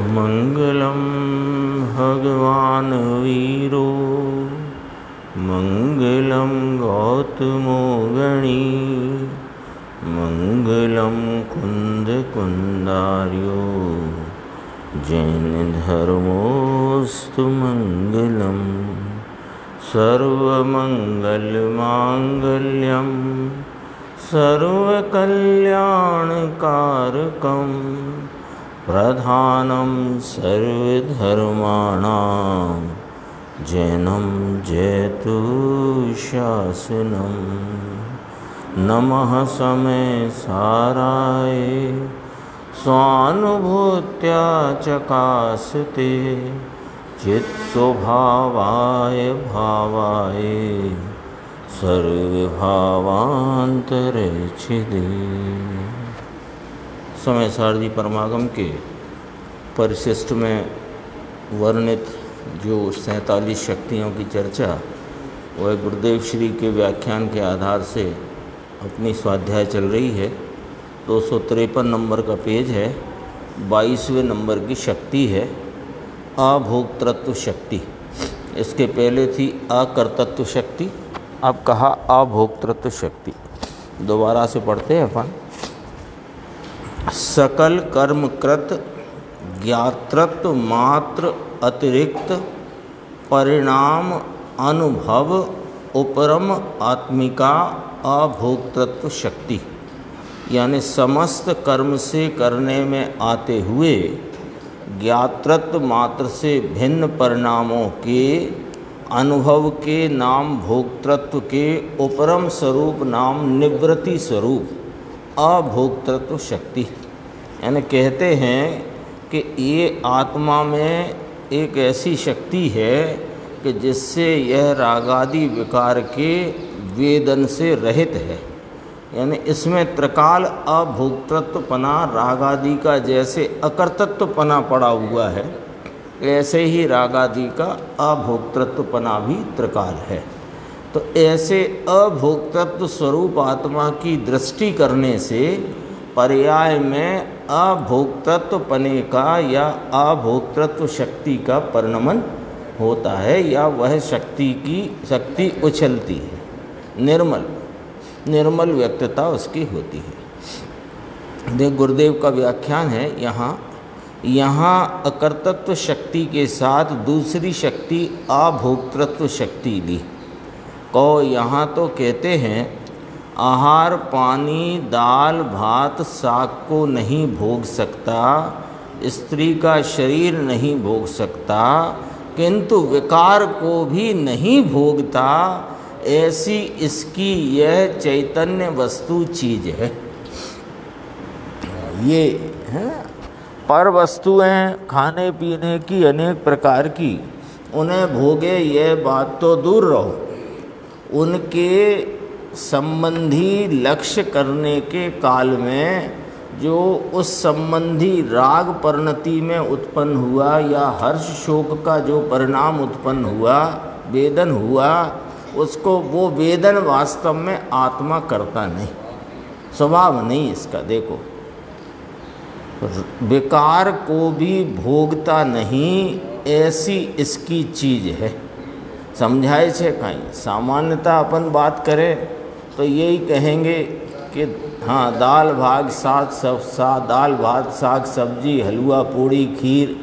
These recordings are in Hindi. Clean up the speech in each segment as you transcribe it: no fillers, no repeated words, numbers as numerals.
मंगलम भगवान वीरो मंगलम गौतमो गणी मंगलम कुंद कुंदार्यो जैन धर्मोस्तु मंगलम सर्वमंगल मांगल्यम सर्वकल्याणकारकं प्रधानं सर्वधर्माणां जैनं जयतु शासनं नमः समय साराय स्वानुभूत्या चकासते चित्स्वभावाय भावाय सर्वभावांतरच्छिदे। समय सारथी परमागम के परिशिष्ट में वर्णित जो 47 शक्तियों की चर्चा वह गुरुदेव श्री के व्याख्यान के आधार से अपनी स्वाध्याय चल रही है। 253 नंबर का पेज है। 22वें नंबर की शक्ति है अभोक्तृत्व शक्ति। इसके पहले थी अकर्तृत्व शक्ति, अब कहा अभोक्तृत्व शक्ति। दोबारा से पढ़ते हैं अपन। सकल कर्मकृत ज्ञातृत्व मात्र अतिरिक्त परिणाम अनुभव उपरम आत्मिका अभोक्तृत्व शक्ति, यानी समस्त कर्म से करने में आते हुए ज्ञातृत्व मात्र से भिन्न परिणामों के अनुभव के नाम भोक्तृत्व के उपरम स्वरूप नाम निवृत्ति स्वरूप अभोक्तृत्व शक्ति। यानी कहते हैं कि ये आत्मा में एक ऐसी शक्ति है कि जिससे यह रागादि विकार के वेदन से रहित है। यानी इसमें त्रिकाल अभोक्तृत्वपना रागादि का जैसे अकर्तृत्वपना पड़ा हुआ है, ऐसे ही रागादि का अभोक्तृत्वपना भी त्रिकाल है। तो ऐसे अभोक्तृत्व स्वरूप आत्मा की दृष्टि करने से पर्याय में अभोक्तृत्वपने का या अभोक्तृत्व शक्ति का परिणमन होता है, या वह शक्ति उछलती है, निर्मल व्यक्तता उसकी होती है। देख गुरुदेव का व्याख्यान है। यहाँ अकर्तृत्व शक्ति के साथ दूसरी शक्ति अभोक्तृत्व शक्ति ली। यहाँ तो कहते हैं आहार पानी दाल भात साग को नहीं भोग सकता, स्त्री का शरीर नहीं भोग सकता, किंतु विकार को भी नहीं भोगता, ऐसी इसकी यह चैतन्य वस्तु चीज है। ये है पर वस्तुएं खाने पीने की अनेक प्रकार की, उन्हें भोगे यह बात तो दूर रहो, उनके संबंधी लक्ष्य करने के काल में जो उस संबंधी राग परिणति में उत्पन्न हुआ या हर्ष शोक का जो परिणाम उत्पन्न हुआ, वेदन हुआ, उसको वो वेदन वास्तव में आत्मा करता नहीं, स्वभाव नहीं इसका। देखो विकार को भी भोगता नहीं, ऐसी इसकी चीज है। समझाए छे कहीं सामान्यता अपन बात करें तो यही कहेंगे कि हाँ दाल भात साग सब्जी हलवा पूड़ी खीर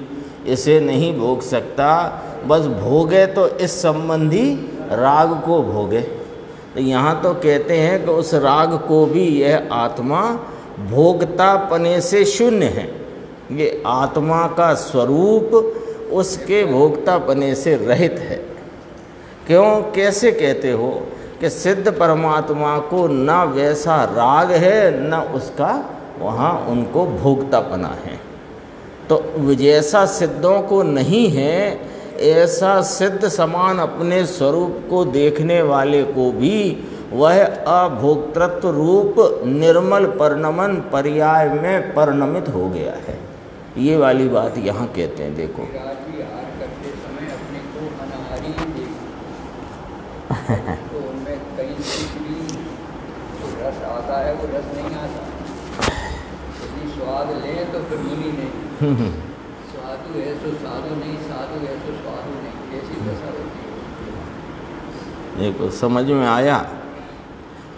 इसे नहीं भोग सकता, बस भोगे तो इस संबंधी राग को भोगे। तो यहाँ तो कहते हैं कि उस राग को भी यह आत्मा भोगतापने से शून्य है। ये आत्मा का स्वरूप उसके भोगतापने से रहित है। क्यों कैसे कहते हो कि सिद्ध परमात्मा को न वैसा राग है न उसका वहाँ उनको भोगतापना है। तो जैसा सिद्धों को नहीं है ऐसा सिद्ध समान अपने स्वरूप को देखने वाले को भी वह अभोक्तृत्व रूप निर्मल परिणमन पर्याय में परिणमित हो गया है। ये वाली बात यहाँ कहते हैं। देखो तो उनमें कहीं भी रस आता है, वो रस नहीं आता। यदि स्वाद लें तो फिर मुनि नहीं, स्वाद साधु है सो साधु नहीं, साधु है सो साधु नहीं, कैसी दशा होती है? देखो समझ में आया।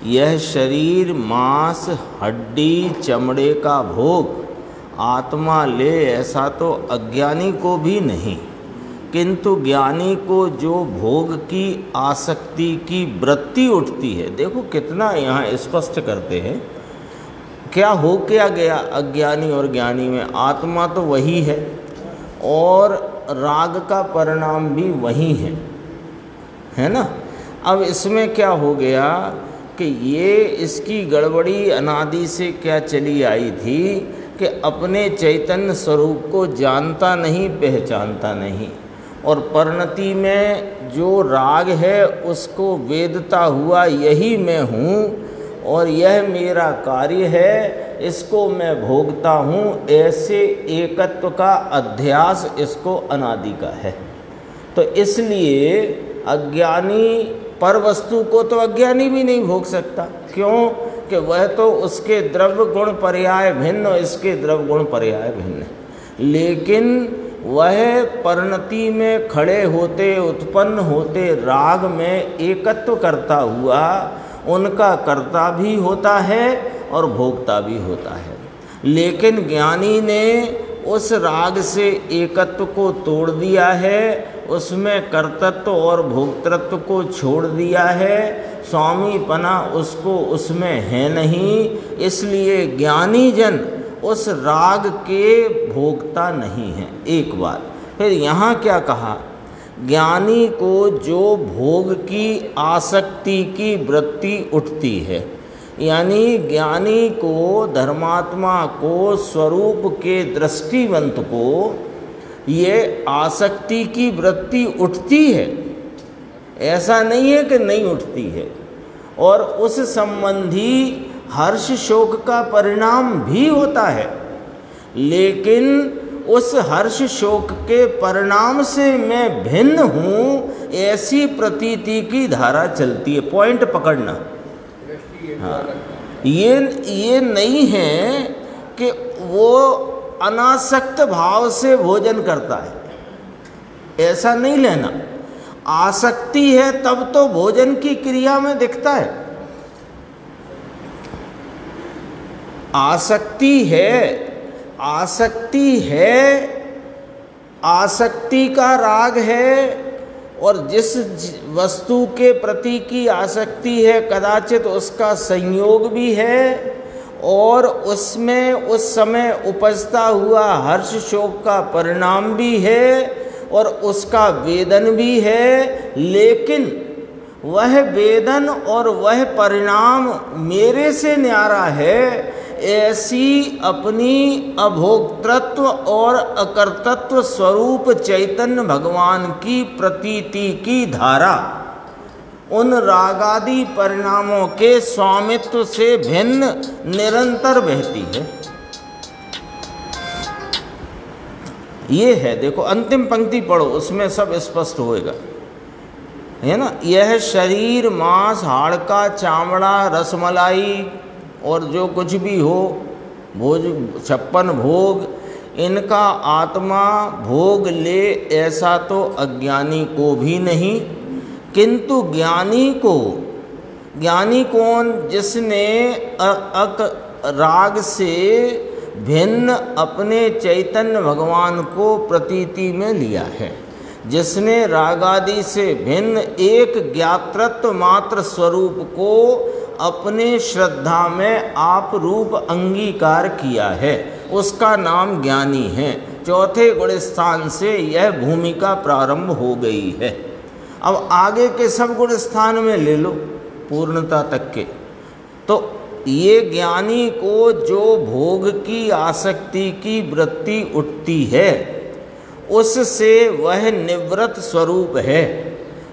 यह शरीर मांस हड्डी चमड़े का भोग आत्मा ले, ऐसा तो अज्ञानी को भी नहीं, किंतु ज्ञानी को जो भोग की आसक्ति की वृत्ति उठती है। देखो कितना यहाँ स्पष्ट करते हैं, क्या हो क्या गया अज्ञानी और ज्ञानी में? आत्मा तो वही है और राग का परिणाम भी वही है ना। अब इसमें क्या हो गया कि ये इसकी गड़बड़ी अनादि से क्या चली आई थी कि अपने चैतन्य स्वरूप को जानता नहीं, पहचानता नहीं, और परिणति में जो राग है उसको वेदता हुआ यही मैं हूँ और यह मेरा कार्य है, इसको मैं भोगता हूँ, ऐसे एकत्व का अध्यास इसको अनादि का है। तो इसलिए अज्ञानी पर वस्तु को तो अज्ञानी भी नहीं भोग सकता। क्यों? कि वह तो उसके द्रव्य गुण पर्याय भिन्न और इसके द्रव्य गुण पर्याय भिन्न है। लेकिन वह परिणति में खड़े होते उत्पन्न होते राग में एकत्व करता हुआ उनका कर्ता भी होता है और भोक्ता भी होता है। लेकिन ज्ञानी ने उस राग से एकत्व को तोड़ दिया है, उसमें कर्तृत्व और भोक्तृत्व को छोड़ दिया है, स्वामीपना उसको उसमें है नहीं। इसलिए ज्ञानी जन उस राग के भोक्ता नहीं है। एक बात फिर यहाँ क्या कहा, ज्ञानी को जो भोग की आसक्ति की वृत्ति उठती है, यानी ज्ञानी को, धर्मात्मा को, स्वरूप के दृष्टिवंत को ये आसक्ति की वृत्ति उठती है, ऐसा नहीं है कि नहीं उठती है, और उस संबंधी हर्ष शोक का परिणाम भी होता है। लेकिन उस हर्ष शोक के परिणाम से मैं भिन्न हूँ, ऐसी प्रतीति की धारा चलती है। पॉइंट पकड़ना। हाँ, ये नहीं है कि वो अनासक्त भाव से भोजन करता है, ऐसा नहीं लेना। आसक्ति है तब तो भोजन की क्रिया में दिखता है। आसक्ति है, आसक्ति का राग है, और जिस वस्तु के प्रति की आसक्ति है कदाचित उसका संयोग भी है, और उसमें उस समय उपजता हुआ हर्ष शोक का परिणाम भी है, और उसका वेदन भी है। लेकिन वह वेदन और वह परिणाम मेरे से न्यारा है, ऐसी अपनी अभोक्तृत्व और अकर्तृत्व स्वरूप चैतन्य भगवान की प्रतीति की धारा उन रागादि परिणामों के स्वामित्व से भिन्न निरंतर बहती है। ये है, देखो अंतिम पंक्ति पढ़ो, उसमें सब स्पष्ट होएगा, है ना। यह शरीर मांस हाड़का चामड़ा रसमलाई और जो कुछ भी हो, भोज 56 भोग, इनका आत्मा भोग ले, ऐसा तो अज्ञानी को भी नहीं, किंतु ज्ञानी को, ज्ञानी कौन? जिसने राग से भिन्न अपने चैतन्य भगवान को प्रतीति में लिया है, जिसने रागादि से भिन्न एक ज्ञातृत्व मात्र स्वरूप को अपने श्रद्धा में आप रूप अंगीकार किया है, उसका नाम ज्ञानी है। चौथे गुण स्थान से यह भूमिका प्रारंभ हो गई है। अब आगे के सब गुण स्थान में ले लो पूर्णता तक के। तो ये ज्ञानी को जो भोग की आसक्ति की वृत्ति उठती है, उससे वह निवृत्त स्वरूप है।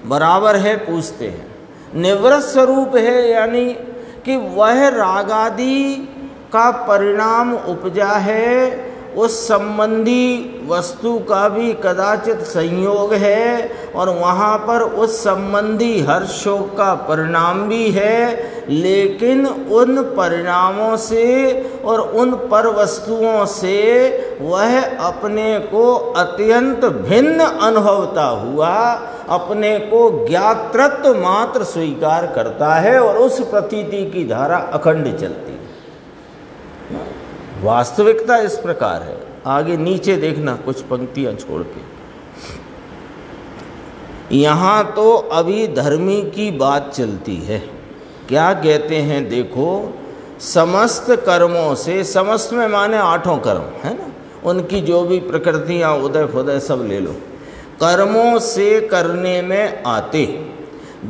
बराबर है? पूछते हैं। निवृत्त स्वरूप है यानी कि वह रागादि का परिणाम उपजा है, उस संबंधी वस्तु का भी कदाचित संयोग है, और वहाँ पर उस संबंधी हर्ष शोक का परिणाम भी है। लेकिन उन परिणामों से और उन पर वस्तुओं से वह अपने को अत्यंत भिन्न अनुभवता हुआ अपने को ज्ञातृत्व मात्र स्वीकार करता है और उस प्रतीति की धारा अखंड चलती है। वास्तविकता इस प्रकार है। आगे नीचे देखना कुछ पंक्तियां छोड़ के, यहाँ तो अभी धर्मी की बात चलती है। क्या कहते हैं देखो, समस्त कर्मों से, समस्त में माने आठों कर्म है ना, उनकी जो भी प्रकृतियाँ उदय फुदय सब ले लो, कर्मों से करने में आते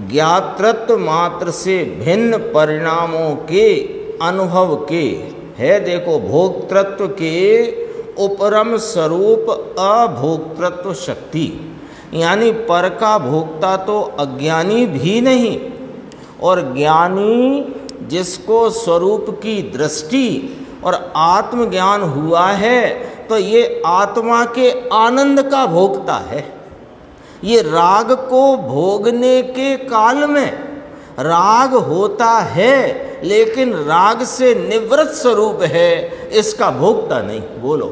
ज्ञातृत्व मात्र से भिन्न परिणामों के अनुभव के है। देखो, भोक्तृत्व के उपरम स्वरूप अभोक्तृत्व शक्ति, यानी पर का भोक्ता तो अज्ञानी भी नहीं, और ज्ञानी जिसको स्वरूप की दृष्टि और आत्मज्ञान हुआ है, तो ये आत्मा के आनंद का भोक्ता है। ये राग को भोगने के काल में राग होता है, लेकिन राग से निवृत्त स्वरूप है, इसका भोक्ता नहीं। बोलो,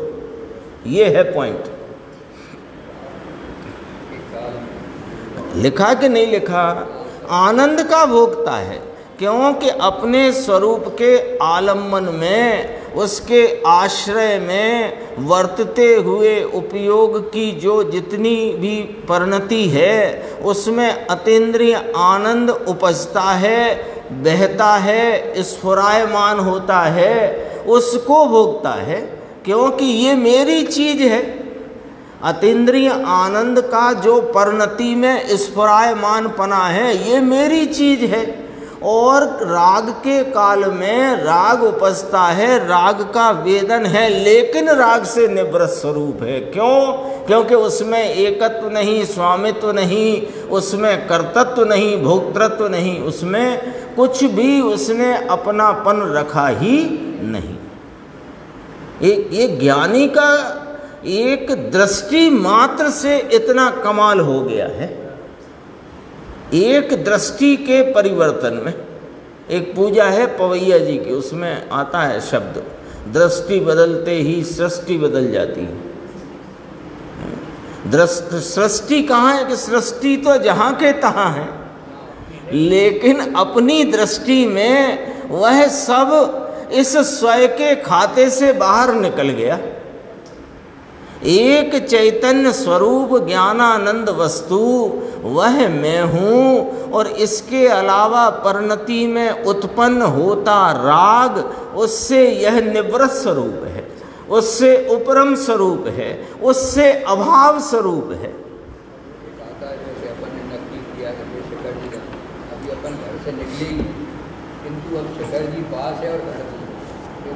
ये है पॉइंट। लिखा कि नहीं लिखा? आनंद का भोक्ता है, क्योंकि अपने स्वरूप के आलम्बन में, उसके आश्रय में वर्तते हुए उपयोग की जो जितनी भी परिणति है, उसमें अतीन्द्रिय आनंद उपजता है, बहता है, स्फुरायमान होता है, उसको भोगता है, क्योंकि ये मेरी चीज है। अतीन्द्रिय आनंद का जो परिणति में स्फुरायमान पना है, ये मेरी चीज है। और राग के काल में राग उपजता है, राग का वेदन है, लेकिन राग से निवृत्त स्वरूप है। क्यों? क्योंकि उसमें एकत्व नहीं, स्वामित्व नहीं, उसमें कर्तृत्व नहीं, भोक्तृत्व नहीं, उसमें कुछ भी उसने अपनापन रखा ही नहीं। एक ज्ञानी का एक दृष्टि मात्र से इतना कमाल हो गया है। एक दृष्टि के परिवर्तन में, एक पूजा है पवैया जी की, उसमें आता है शब्द, दृष्टि बदलते ही सृष्टि बदल जाती है। सृष्टि कहाँ है? कि सृष्टि तो जहाँ के तहाँ है, लेकिन अपनी दृष्टि में वह सब इस स्वयं के खाते से बाहर निकल गया। एक चैतन्य स्वरूप ज्ञानानंद वस्तु वह मैं हूँ, और इसके अलावा परिणति में उत्पन्न होता राग, उससे यह निवृत्त स्वरूप है, उससे उपरम स्वरूप है, उससे अभाव स्वरूप है। जैसे अपन ने नक्की किया अभी अपन घर से निकलेंगे, किंतु अब शेखर जी पास है और घर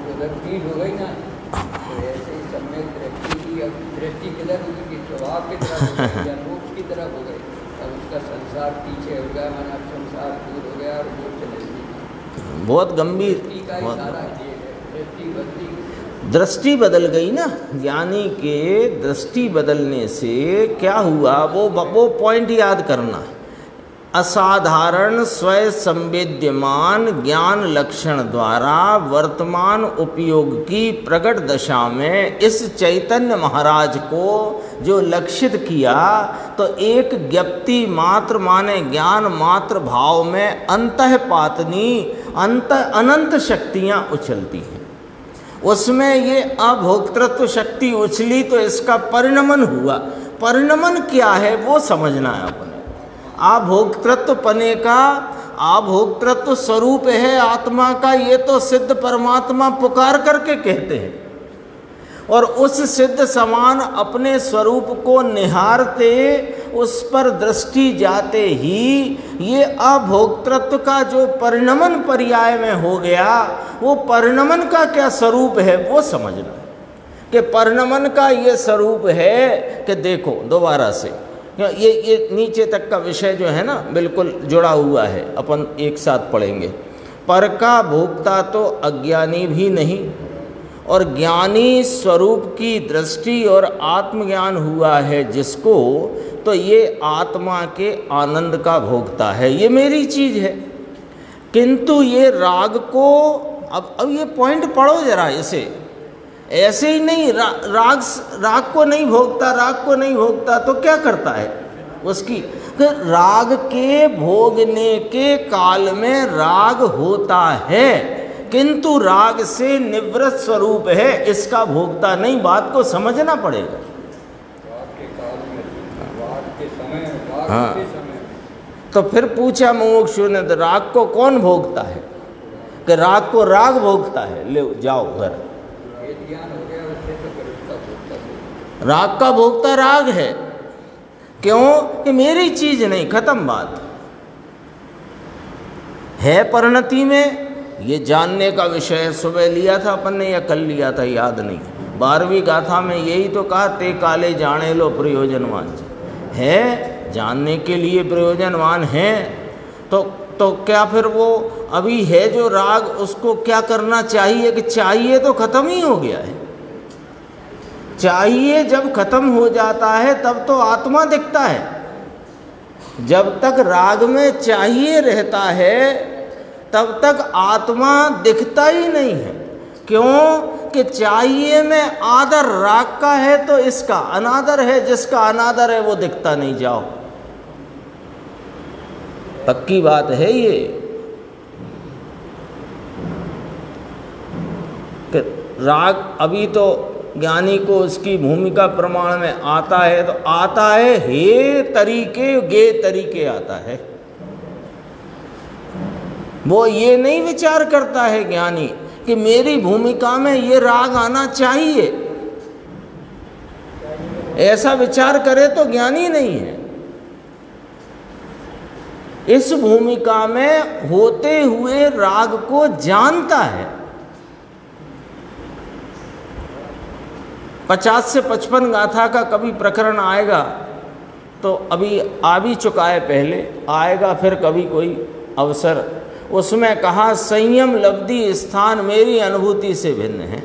उधर भीड़ हो गई ना, तो ऐसे ही समय दृष्टि की, अब दृष्टि किधर होगी? स्वभाव की तरफ हो गई या मोक्ष की तरफ हो गई। अब उसका संसार पीछे हो गया, मन अब संसार दूर हो गया और मोक्ष नजदीक। बहुत गंभीर, दृष्टि बदल गई ना। ज्ञानी के दृष्टि बदलने से क्या हुआ, वो पॉइंट याद करना। असाधारण स्वयं संवेद्यमान ज्ञान लक्षण द्वारा वर्तमान उपयोग की प्रकट दशा में इस चैतन्य महाराज को जो लक्षित किया, तो एक ज्ञप्ति मात्र माने ज्ञान मात्र भाव में अंतःपातनी अनंत शक्तियाँ उछलती हैं। उसमें ये अभोक्तृत्व शक्ति उछली, तो इसका परिणमन हुआ। परिणमन क्या है वो समझना है अपने। अभोक्तृत्व पने का, अभोक्तृत्व स्वरूप है आत्मा का, ये तो सिद्ध परमात्मा पुकार करके कहते हैं। और उस सिद्ध समान अपने स्वरूप को निहारते, उस पर दृष्टि जाते ही ये अभोक्तृत्व का जो परिणमन पर्याय में हो गया, वो परिणमन का क्या स्वरूप है वो समझना। कि परिणमन का ये स्वरूप है कि देखो दोबारा से, ये नीचे तक का विषय जो है ना बिल्कुल जुड़ा हुआ है, अपन एक साथ पढ़ेंगे। पर का भोक्ता तो अज्ञानी भी नहीं, और ज्ञानी स्वरूप की दृष्टि और आत्मज्ञान हुआ है जिसको, तो ये आत्मा के आनंद का भोक्ता है, ये मेरी चीज़ है। किंतु ये राग को, अब ये पॉइंट पढ़ो जरा इसे, ऐसे ही नहीं, राग को नहीं भोगता, राग को नहीं भोगता तो क्या करता है उसकी? राग के भोगने के काल में राग होता है, किंतु राग से निवृत्त स्वरूप है, इसका भोगता नहीं। बात को समझना पड़ेगा। हाँ, तो फिर पूछा मुमुक्षु ने, तो राग को कौन भोगता है? कि राग को राग भोगता है। ले जाओ घर। राग का भोगता राग है। क्यों? कि मेरी चीज नहीं, खत्म बात है। परिणति में ये जानने का विषय सुबह लिया था अपन ने या कल लिया था, याद नहीं। 12वीं गाथा में यही तो कहा, ते काले जाने लो प्रयोजनवान है, जानने के लिए प्रयोजनवान है। तो क्या फिर वो अभी है जो राग, उसको क्या करना चाहिए? कि चाहिए तो खत्म ही हो गया है। चाहिए जब खत्म हो जाता है तब तो आत्मा दिखता है। जब तक राग में चाहिए रहता है तब तक आत्मा दिखता ही नहीं है। क्यों? कि चाहिए में आदर राग का है तो इसका अनादर है, जिसका अनादर है वो दिखता नहीं। जाओ, पक्की बात है ये कि राग अभी तो ज्ञानी को उसकी भूमिका प्रमाण में आता है, तो आता है हे तरीके गे तरीके आता है। वो ये नहीं विचार करता है ज्ञानी कि मेरी भूमिका में ये राग आना चाहिए, ऐसा विचार करे तो ज्ञानी नहीं है। इस भूमिका में होते हुए राग को जानता है। 50 से 55 गाथा का कभी प्रकरण आएगा, तो अभी आ भी चुका है, पहले आएगा फिर कभी कोई अवसर। उसमें कहा संयम लब्धि स्थान मेरी अनुभूति से भिन्न है।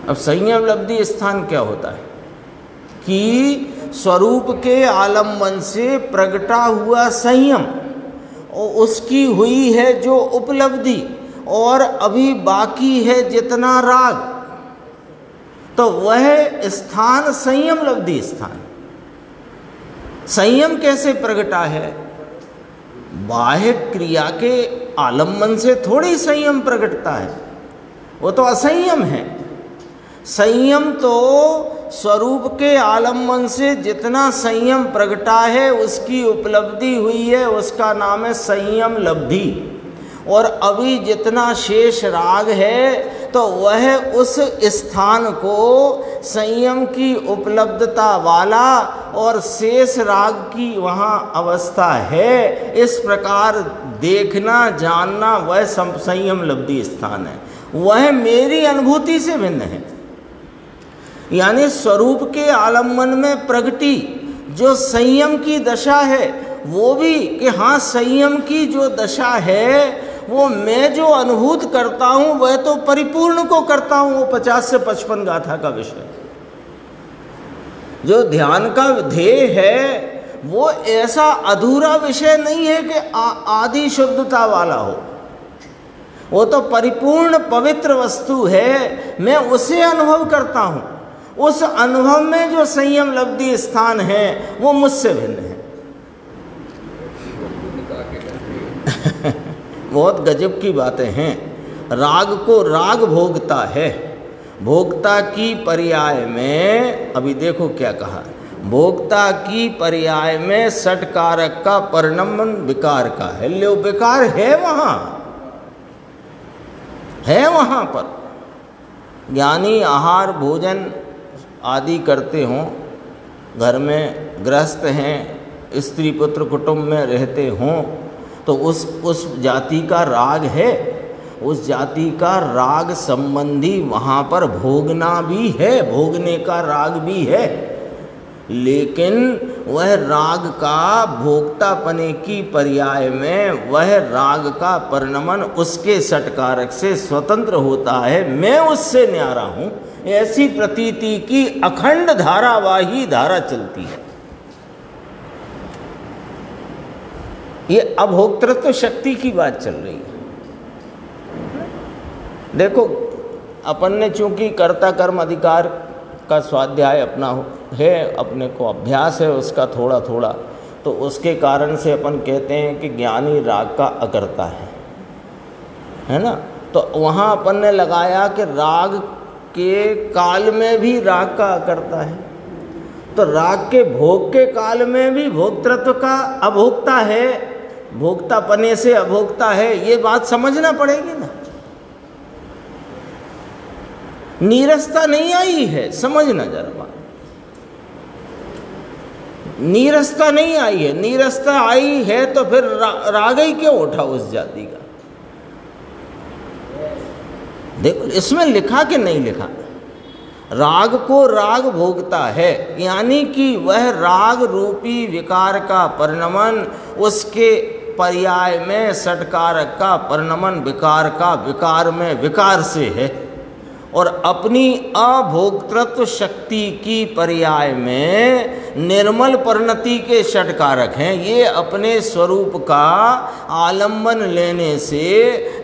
अब संयम लब्धि स्थान क्या होता है? कि स्वरूप के आलम्बन से प्रगटा हुआ संयम और उसकी हुई है जो उपलब्धि, और अभी बाकी है जितना राग, तो वह स्थान संयम लब्धि स्थान। संयम कैसे प्रगटा है? बाह्य क्रिया के आलम्बन से थोड़ी संयम प्रकटता है, वो तो असंयम है। संयम तो स्वरूप के आलम्बन से जितना संयम प्रगटा है उसकी उपलब्धि हुई है, उसका नाम है संयम लब्धि। और अभी जितना शेष राग है तो वह उस स्थान को संयम की उपलब्धता वाला और शेष राग की वहाँ अवस्था है, इस प्रकार देखना जानना वह संयम लब्धि स्थान है। वह मेरी अनुभूति से भिन्न है। यानी स्वरूप के आलम्बन में प्रगति जो संयम की दशा है, वो भी कि हाँ संयम की जो दशा है वो मैं जो अनुभूत करता हूँ वह तो परिपूर्ण को करता हूँ। वो 50 से 55 गाथा का विषय, जो ध्यान का ध्येय है वो ऐसा अधूरा विषय नहीं है कि आदि शुद्धता वाला हो, वो तो परिपूर्ण पवित्र वस्तु है। मैं उसे अनुभव करता हूँ, उस अनुभव में जो संयम लब्धि स्थान है वो मुझसे भिन्न है। बहुत गजब की बातें हैं। राग को राग भोगता है, भोक्ता की पर्याय में, अभी देखो क्या कहा, भोक्ता की पर्याय में षटकारक का परिणमन विकार का है। लो विकार है वहाँ पर। ज्ञानी आहार भोजन आदि करते हों, घर में गृहस्थ हैं, स्त्री पुत्र कुटुंब में रहते हों, तो उस जाति का राग है, उस जाति का राग संबंधी वहाँ पर भोगना भी है, भोगने का राग भी है। लेकिन वह राग का भोक्तापने की पर्याय में वह राग का परिणमन उसके षटकारक से स्वतंत्र होता है। मैं उससे न्यारा हूँ, ऐसी प्रतीति की अखंड धारावाही धारा चलती है। ये अभोक्तृत्व शक्ति की बात चल रही है। देखो अपन ने चूँकि कर्ता कर्म अधिकार का स्वाध्याय अपना है, अपने को अभ्यास है उसका थोड़ा थोड़ा, तो उसके कारण से अपन कहते हैं कि ज्ञानी राग का अकर्ता है ना। तो वहाँ अपन ने लगाया कि राग के काल में भी राग का अकर्ता है, तो राग के भोग के काल में भी भोक्तृत्व का अभोक्ता है, भोक्तापने से अभोक्ता है, ये बात समझना पड़ेगी ना। नीरसता नहीं आई है, समझना जरा बात, नीरसता नहीं आई है। नीरसता आई है तो फिर राग ही क्यों उठा उस जाति का? देखो इसमें लिखा कि नहीं लिखा, राग को राग भोगता है, यानी कि वह राग रूपी विकार का परिणमन, उसके पर्याय में षटकारक का परिणमन विकार का विकार में विकार से है, और अपनी अभोक्तृत्व शक्ति की पर्याय में निर्मल परिणति के षटकारक हैं। ये अपने स्वरूप का आलंबन लेने से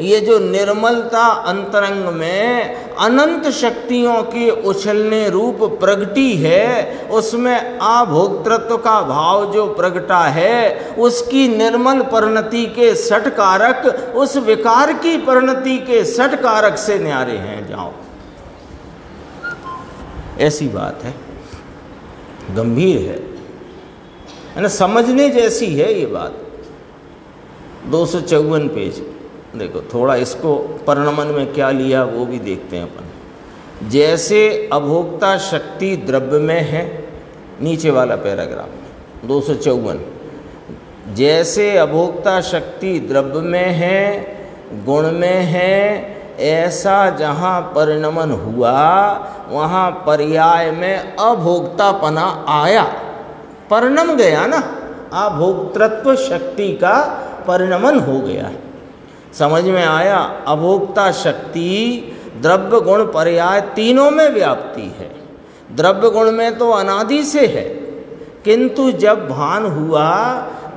ये जो निर्मलता अंतरंग में अनंत शक्तियों के उछलने रूप प्रगटी है, उसमें अभोक्तृत्व का भाव जो प्रगटा है, उसकी निर्मल परिणति के षटकारक उस विकार की परिणति के षटकारक से न्यारे हैं। जाओ, ऐसी बात है, गंभीर है ना, समझने जैसी है ये बात। 254 पेज देखो, थोड़ा इसको परिणमन में क्या लिया वो भी देखते हैं अपन। जैसे अभोक्ता शक्ति द्रव्य में है, नीचे वाला पैराग्राफ 254, जैसे अभोक्ता शक्ति द्रव्य में है, गुण में है, ऐसा जहाँ परिणमन हुआ वहाँ पर्याय में अभोक्तापना आया, परिणम गया ना, अभोक्तृत्व शक्ति का परिणमन हो गया। समझ में आया? अभोक्ता शक्ति द्रव्य गुण पर्याय तीनों में व्याप्ति है। द्रव्य गुण में तो अनादि से है, किंतु जब भान हुआ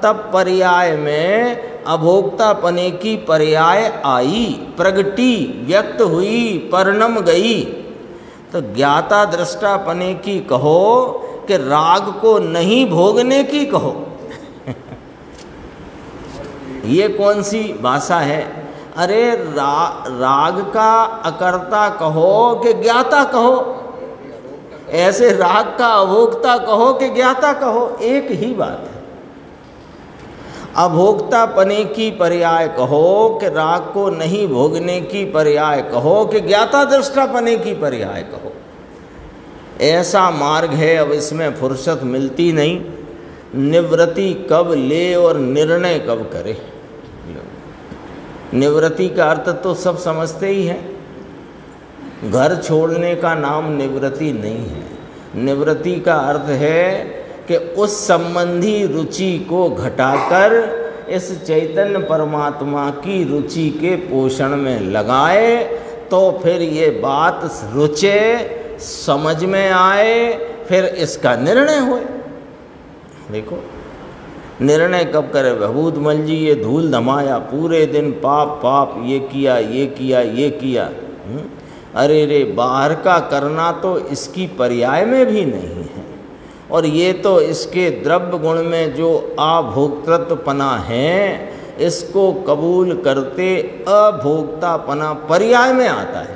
तब पर्याय में अभोक्तापने की पर्याय आई, प्रगटी, व्यक्त हुई, परिणम गई। तो ज्ञाता दृष्टापने की कहो कि राग को नहीं भोगने की कहो। ये कौन सी भाषा है? अरे राग का अकर्ता कहो कि ज्ञाता कहो, ऐसे राग का अभोक्ता कहो कि ज्ञाता कहो, एक ही बात है। अभोक्तापने की पर्याय कहो कि राग को नहीं भोगने की पर्याय कहो कि ज्ञाता दृष्टापने की पर्याय कहो, ऐसा मार्ग है। अब इसमें फुर्सत मिलती नहीं, निवृत्ति कब ले और निर्णय कब करे। निवृत्ति का अर्थ तो सब समझते ही हैं, घर छोड़ने का नाम निवृत्ति नहीं है। निवृत्ति का अर्थ है कि उस संबंधी रुचि को घटाकर इस चैतन्य परमात्मा की रुचि के पोषण में लगाए, तो फिर ये बात रुचे, समझ में आए, फिर इसका निर्णय होए। देखो निर्णय कब करे? भभूत मल जी ये धूल धमाया, पूरे दिन पाप पाप, ये किया ये किया ये किया। अरे रे, बाहर का करना तो इसकी पर्याय में भी नहीं है, और ये तो इसके द्रव्य गुण में जो अभोक्तृत्वपना है, इसको कबूल करते अभोक्तापना पर्याय में आता है।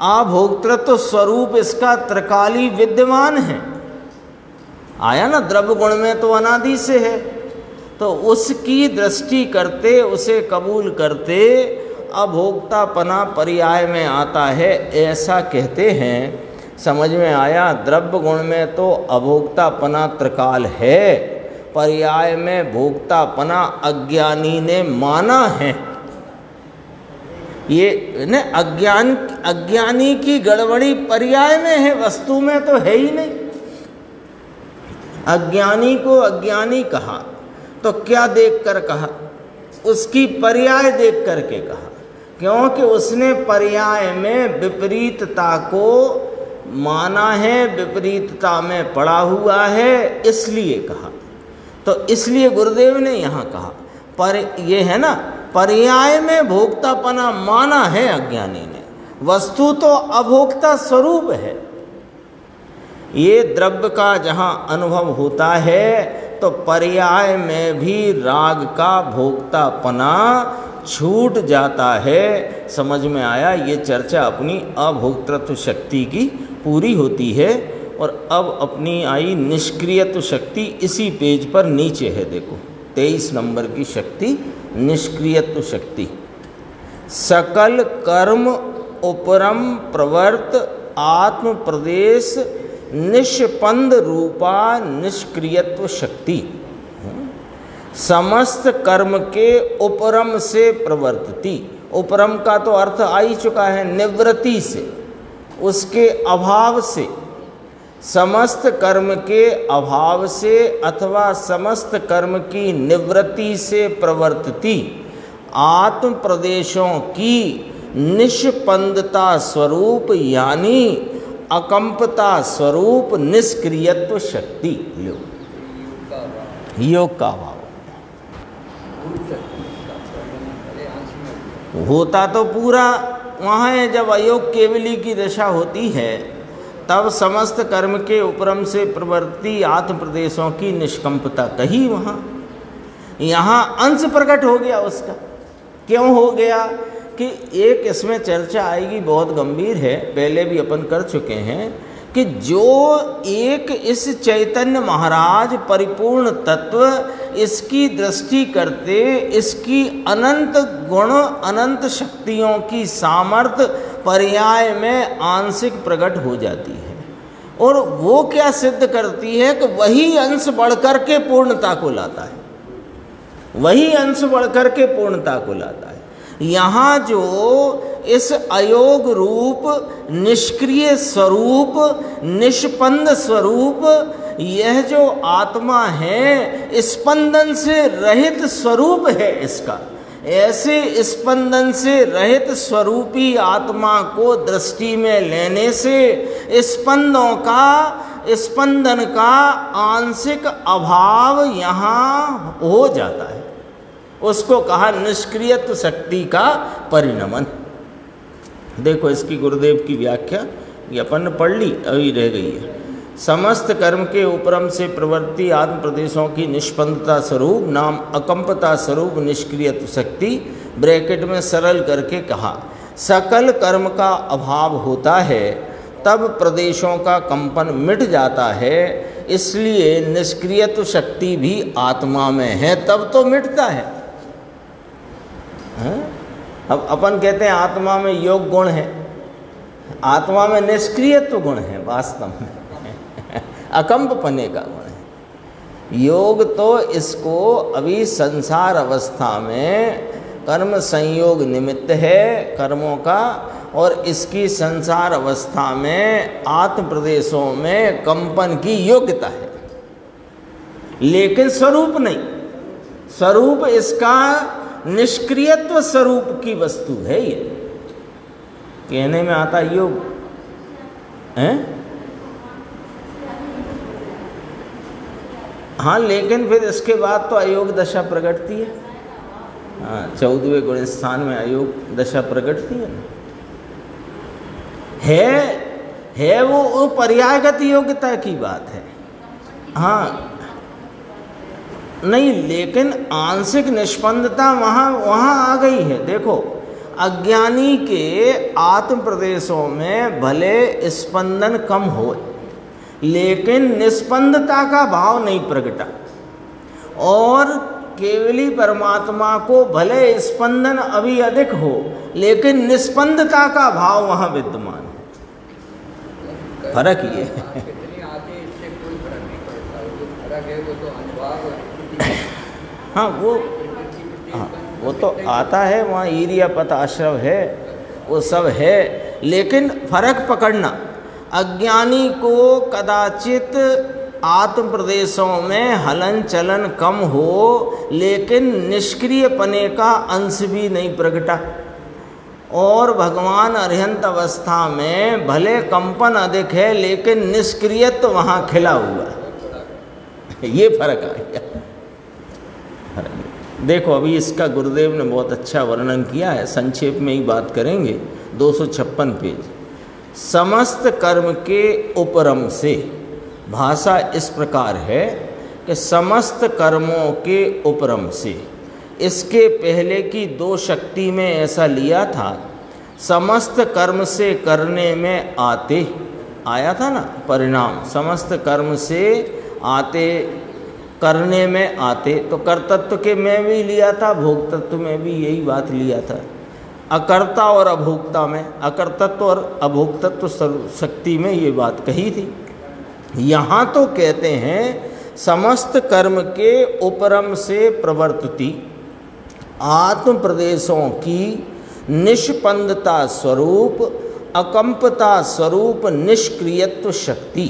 अभोक्तृत्व स्वरूप इसका त्रिकाली विद्यमान है, आया ना, द्रव्य गुण में तो अनादि से है, तो उसकी दृष्टि करते, उसे कबूल करते अभोक्तापना पर्याय में आता है, ऐसा कहते हैं। समझ में आया? द्रव्य गुण में तो अभोक्तापना त्रिकाल है, पर्याय में भोक्तापना अज्ञानी ने माना है। ये न अज्ञानी की गड़बड़ी पर्याय में है, वस्तु में तो है ही नहीं। अज्ञानी को अज्ञानी कहा तो क्या देखकर कहा? उसकी पर्याय देख करके कहा, क्योंकि उसने पर्याय में विपरीतता को माना है, विपरीतता में पड़ा हुआ है, इसलिए कहा। तो इसलिए गुरुदेव ने यहाँ कहा, पर ये है ना, पर्याय में भोक्तापना माना है अज्ञानी ने, वस्तु तो अभोक्ता स्वरूप है। ये द्रव्य का जहाँ अनुभव होता है तो पर्याय में भी राग का भोक्तापना छूट जाता है। समझ में आया? ये चर्चा अपनी अभोक्तृत्व शक्ति की पूरी होती है। और अब अपनी आई निष्क्रियत्व शक्ति, इसी पेज पर नीचे है, देखो 23 नंबर की शक्ति, निष्क्रियत्व शक्ति। सकल कर्म उपरम प्रवर्त आत्म प्रदेश निष्पंद रूपा निष्क्रियत्व शक्ति। समस्त कर्म के उपरम से प्रवर्तती। उपरम का तो अर्थ आ ही चुका है, निवृत्ति से, उसके अभाव से, समस्त कर्म के अभाव से अथवा समस्त कर्म की निवृत्ति से प्रवर्तती आत्म प्रदेशों की निष्पंदता स्वरूप यानी अकंपता स्वरूप निष्क्रियत्व शक्ति। लो, योग का भाव होता तो पूरा वहाँ है। जब अयोग केवली की दशा होती है तब समस्त कर्म के उपरम से प्रवर्ती आत्म प्रदेशों की निष्कंपता कही वहाँ। यहाँ अंश प्रकट हो गया उसका। क्यों हो गया कि एक इसमें चर्चा आएगी, बहुत गंभीर है, पहले भी अपन कर चुके हैं, कि जो एक इस चैतन्य महाराज परिपूर्ण तत्व, इसकी दृष्टि करते इसकी अनंत गुण अनंत शक्तियों की सामर्थ्य पर्याय में आंशिक प्रकट हो जाती है। और वो क्या सिद्ध करती है कि वही अंश बढ़कर के पूर्णता को लाता है, वही अंश बढ़कर के पूर्णता को लाता है। यहाँ जो इस अयोग रूप निष्क्रिय स्वरूप निष्पंद स्वरूप यह जो आत्मा है, स्पंदन से रहित स्वरूप है इसका। ऐसे स्पंदन से रहित स्वरूपी आत्मा को दृष्टि में लेने से स्पंदन का आंशिक अभाव यहाँ हो जाता है। उसको कहा निष्क्रियत्व शक्ति का परिणमन। देखो इसकी गुरुदेव की व्याख्या ये अपन ने पढ़ ली, अभी रह गई है। समस्त कर्म के उपरम से प्रवृत्ति आत्म प्रदेशों की निष्पंदता स्वरूप नाम अकंपता स्वरूप निष्क्रियत्व शक्ति, ब्रैकेट में सरल करके कहा सकल कर्म का अभाव होता है तब प्रदेशों का कंपन मिट जाता है, इसलिए निष्क्रियत्व शक्ति भी आत्मा में है तब तो मिटता है। अब अपन कहते हैं आत्मा में योग गुण है, आत्मा में निष्क्रियत्व गुण है, वास्तव में अकंपने का गुण है। योग तो इसको अभी संसार अवस्था में कर्म संयोग निमित्त है कर्मों का, और इसकी संसार अवस्था में आत्म प्रदेशों में कंपन की योग्यता है, लेकिन स्वरूप नहीं। स्वरूप इसका निष्क्रियत्व स्वरूप की वस्तु है। ये कहने में आता योग है, हाँ, लेकिन फिर इसके बाद तो अयोग दशा प्रकटती है। हाँ, 14वें गुण स्थान में अयोग दशा प्रकटती है ना। है वो पर्यायगत योग्यता की बात है। हाँ नहीं, लेकिन आंशिक निष्पंदता वहाँ आ गई है। देखो अज्ञानी के आत्म प्रदेशों में भले स्पंदन कम हो, लेकिन निष्पंदता का भाव नहीं प्रगटा, और केवली परमात्मा को भले स्पंदन अभी अधिक हो, लेकिन निष्पंदता का भाव वहाँ विद्यमान है। फर्क ये है। हाँ वो तो आता है, वहाँ ईरिया पत आश्रव है, वो सब है, लेकिन फर्क पकड़ना। अज्ञानी को कदाचित आत्म प्रदेशों में हलन चलन कम हो, लेकिन निष्क्रिय पने का अंश भी नहीं प्रगटा, और भगवान अरिहंत अवस्था में भले कंपन अधिक है, लेकिन निष्क्रियत्व वहाँ खिला हुआ है। ये फर्क आ गया। देखो अभी इसका गुरुदेव ने बहुत अच्छा वर्णन किया है, संक्षेप में ही बात करेंगे 256 पेज। समस्त कर्म के उपरम से, भाषा इस प्रकार है कि समस्त कर्मों के उपरम से। इसके पहले की 2 शक्ति में ऐसा लिया था, समस्त कर्म से करने में आते, आया था ना परिणाम, समस्त कर्म से आते करने में आते, तो कर्तत्व के में भी लिया था, भोक्तत्व में भी यही बात लिया था। अकर्ता और अभोक्ता में, अकर्तत्व और अभोक्तत्व शक्ति में ये बात कही थी। यहाँ तो कहते हैं समस्त कर्म के उपरम से प्रवर्तती आत्म प्रदेशों की निष्पंदता स्वरूप, अकंपता स्वरूप निष्क्रियत्व शक्ति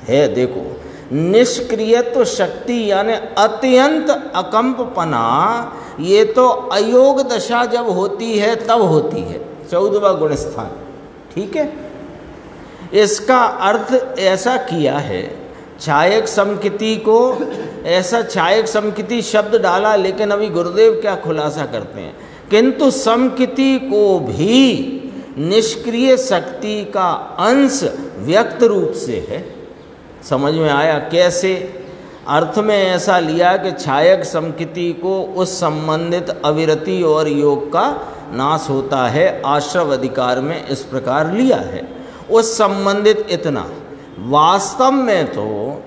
है। देखो, निष्क्रियत्व शक्ति यानी अत्यंत अकंपपना, ये तो अयोग दशा जब होती है तब होती है, 14वां गुण स्थान। ठीक है, इसका अर्थ ऐसा किया है, छायक समकिति को ऐसा, छायक समकिति शब्द डाला, लेकिन अभी गुरुदेव क्या खुलासा करते हैं, किंतु समकिति को भी निष्क्रिय शक्ति का अंश व्यक्त रूप से है। समझ में आया कैसे? अर्थ में ऐसा लिया कि छायक समकिति को उस संबंधित अविरति और योग का नाश होता है, आश्रव अधिकार में इस प्रकार लिया है। उस संबंधित इतना, वास्तव में तो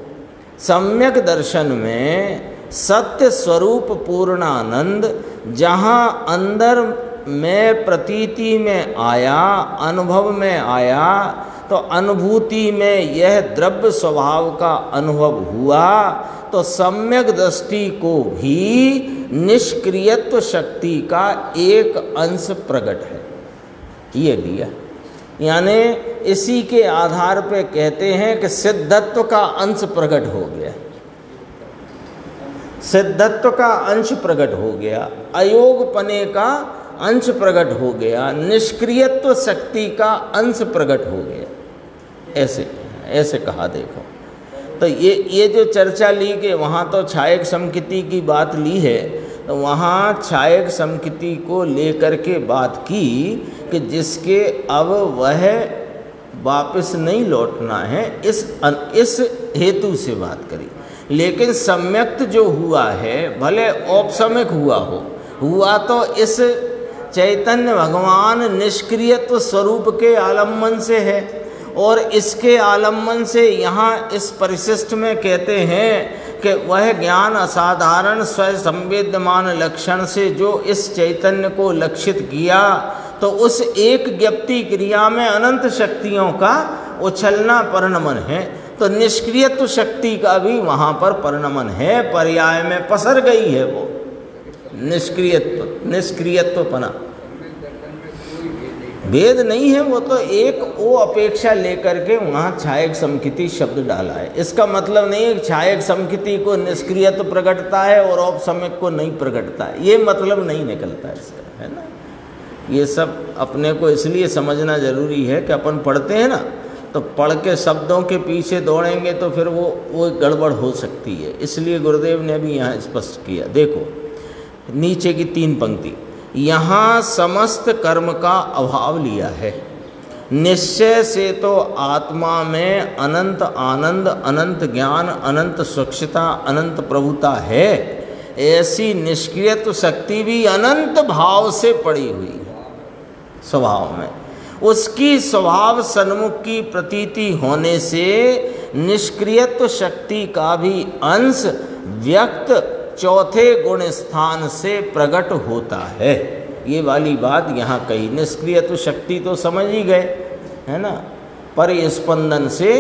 सम्यक दर्शन में सत्य स्वरूप पूर्णानंद जहाँ अंदर में प्रतीति में आया, अनुभव में आया, तो अनुभूति में यह द्रव्य स्वभाव का अनुभव हुआ, तो सम्यक दृष्टि को भी निष्क्रियत्व शक्ति का एक अंश प्रकट है, ये लिया। यानी इसी के आधार पे कहते हैं कि सिद्धत्व का अंश प्रकट हो गया, सिद्धत्व का अंश प्रकट हो गया, अयोगपने का अंश प्रकट हो गया, निष्क्रियत्व शक्ति का अंश प्रकट हो गया। ऐसे कहा। देखो, तो ये जो चर्चा ली कि वहाँ तो छायक समकिति की बात ली है, तो वहाँ छायक समकिति को लेकर के बात की कि जिसके अब वह वापस नहीं लौटना है, इस हेतु से बात करी। लेकिन सम्यक्त जो हुआ है, भले औपसमिक हुआ तो इस चैतन्य भगवान निष्क्रियत्व स्वरूप के आलम्बन से है, और इसके आलम्बन से यहाँ इस परिशिष्ट में कहते हैं कि वह ज्ञान असाधारण स्वयं संवेद्यमान लक्षण से जो इस चैतन्य को लक्षित किया, तो उस एक ज्ञप्ति क्रिया में अनंत शक्तियों का उछलना परिणमन है। तो निष्क्रियत्व शक्ति का भी वहाँ पर परिणमन है, पर्याय में पसर गई है वो निष्क्रियत्वपना। भेद नहीं है, वो तो एक वो अपेक्षा लेकर के वहाँ छायक समकिति शब्द डाला है। इसका मतलब नहीं है कि छायक समकिति को निष्क्रियत्व प्रकटता है और औपसमिक को नहीं प्रकटता है, ये मतलब नहीं निकलता है इसका, है ना। ये सब अपने को इसलिए समझना जरूरी है कि अपन पढ़ते हैं ना, तो पढ़ के शब्दों के पीछे दौड़ेंगे तो फिर वो गड़बड़ हो सकती है। इसलिए गुरुदेव ने भी यहाँ स्पष्ट किया। देखो नीचे की 3 पंक्ति, यहाँ समस्त कर्म का अभाव लिया है। निश्चय से तो आत्मा में अनंत आनंद, अनंत ज्ञान, अनंत स्वच्छता, अनंत प्रभुता है। ऐसी निष्क्रियत्व शक्ति भी अनंत भाव से पड़ी हुई है स्वभाव में। उसकी स्वभाव सन्मुख की प्रतीति होने से निष्क्रियत्व शक्ति का भी अंश व्यक्त चौथे गुण स्थान से प्रकट होता है। ये वाली बात यहाँ कही। निष्क्रियत्व शक्ति तो समझ ही गए, है ना, परिस्पंदन से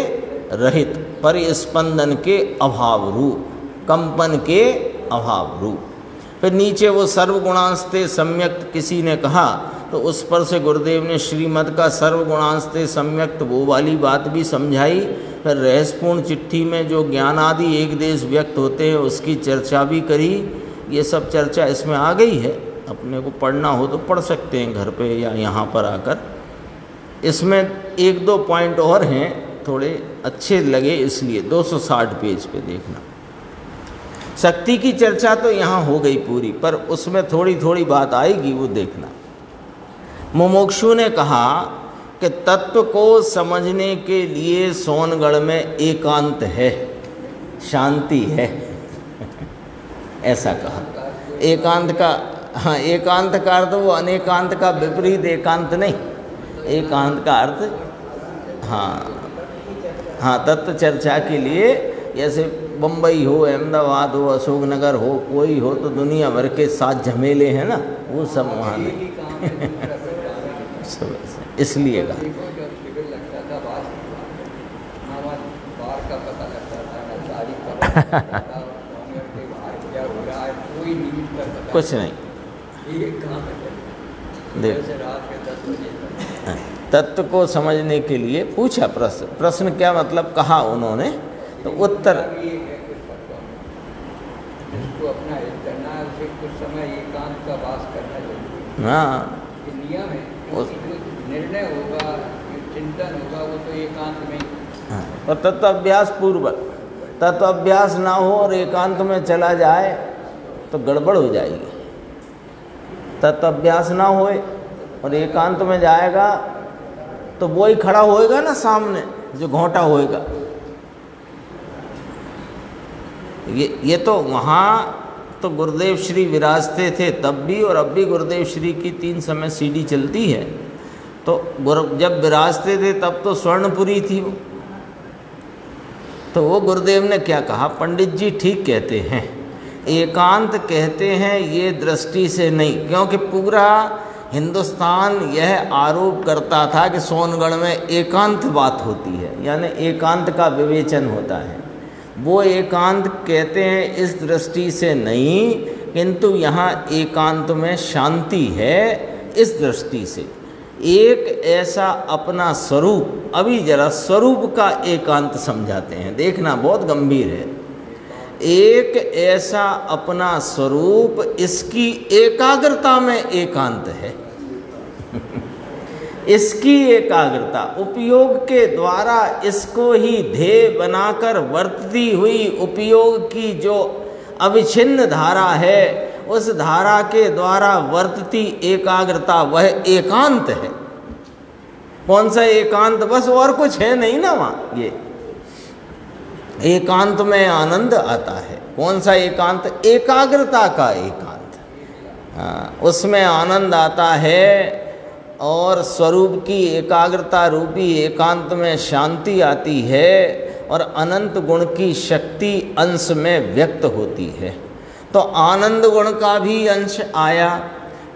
रहित, परिस्पंदन के अभाव रूप, कंपन के अभाव रूप। फिर नीचे वो सर्वगुणांस्ते सम्यक्त किसी ने कहा, तो उस पर से गुरुदेव ने श्रीमद् का सर्वगुणांस्ते सम्यक्त वो वाली बात भी समझाई। फिर रहस्यपूर्ण चिट्ठी में जो ज्ञान आदि एक देश व्यक्त होते हैं उसकी चर्चा भी करी। ये सब चर्चा इसमें आ गई है, अपने को पढ़ना हो तो पढ़ सकते हैं घर पे या यहाँ पर आकर। इसमें 1-2 पॉइंट और हैं, थोड़े अच्छे लगे इसलिए। 260 पेज पे देखना। शक्ति की चर्चा तो यहाँ हो गई पूरी, पर उसमें थोड़ी थोड़ी बात आएगी, वो देखना। मुमुक्षु ने कहा कि तत्व को समझने के लिए सोनगढ़ में एकांत है, शांति है, ऐसा कहा। एकांत का, हाँ, एकांत का अर्थ वो अनेकांत का विपरीत एकांत नहीं, एकांत का अर्थ हाँ तत्व चर्चा के लिए, जैसे बम्बई हो, अहमदाबाद हो, अशोकनगर हो, कोई हो तो दुनिया भर के साथ झमेले हैं ना, वो सब वहाँ नहीं। इसलिए कहा कुछ नहीं। तत्व को समझने के लिए पूछा प्रश्न क्या मतलब कहा उन्होंने, तो उत्तर अपना करना है, उसे कुछ समय एकांत का वास करना चाहिए। हाँ, नियम है, निर्णय होगा, चिंतन होगा, वो तो एकांत में। हाँ, और तत्व अभ्यास पूर्वक, तत्व अभ्यास ना हो और एकांत में चला जाए तो गड़बड़ हो जाएगी। तत्व अभ्यास ना होए और एकांत में जाएगा तो वो ही खड़ा होएगा ना सामने जो घोंटा होएगा। ये तो वहाँ तो गुरुदेव श्री विराजते थे तब भी, और अब भी गुरुदेव श्री की 3 समय सीडी चलती है। तो जब विराजते थे तब तो स्वर्णपुरी थी वो। तो वो गुरुदेव ने क्या कहा, पंडित जी ठीक कहते हैं, एकांत कहते हैं ये दृष्टि से नहीं, क्योंकि पूरा हिंदुस्तान यह आरोप करता था कि सोनगढ़ में एकांत बात होती है, यानी एकांत का विवेचन होता है। वो एकांत कहते हैं इस दृष्टि से नहीं, किंतु यहाँ एकांत में शांति है इस दृष्टि से। एक ऐसा अपना स्वरूप, अभी जरा स्वरूप का एकांत समझाते हैं, देखना बहुत गंभीर है। एक ऐसा अपना स्वरूप, इसकी एकाग्रता में एकांत है। इसकी एकाग्रता, उपयोग के द्वारा इसको ही ध्येय बनाकर वर्तती हुई उपयोग की जो अविच्छिन्न धारा है, उस धारा के द्वारा वर्तती एकाग्रता वह एकांत है। कौन सा एकांत, बस और कुछ है नहीं ना वहाँ। ये एकांत में आनंद आता है। कौन सा एकांत, एकाग्रता का एकांत, हाँ, उसमें आनंद आता है। और स्वरूप की एकाग्रता रूपी एकांत में शांति आती है और अनंत गुण की शक्ति अंश में व्यक्त होती है। तो आनंद गुण का भी अंश आया,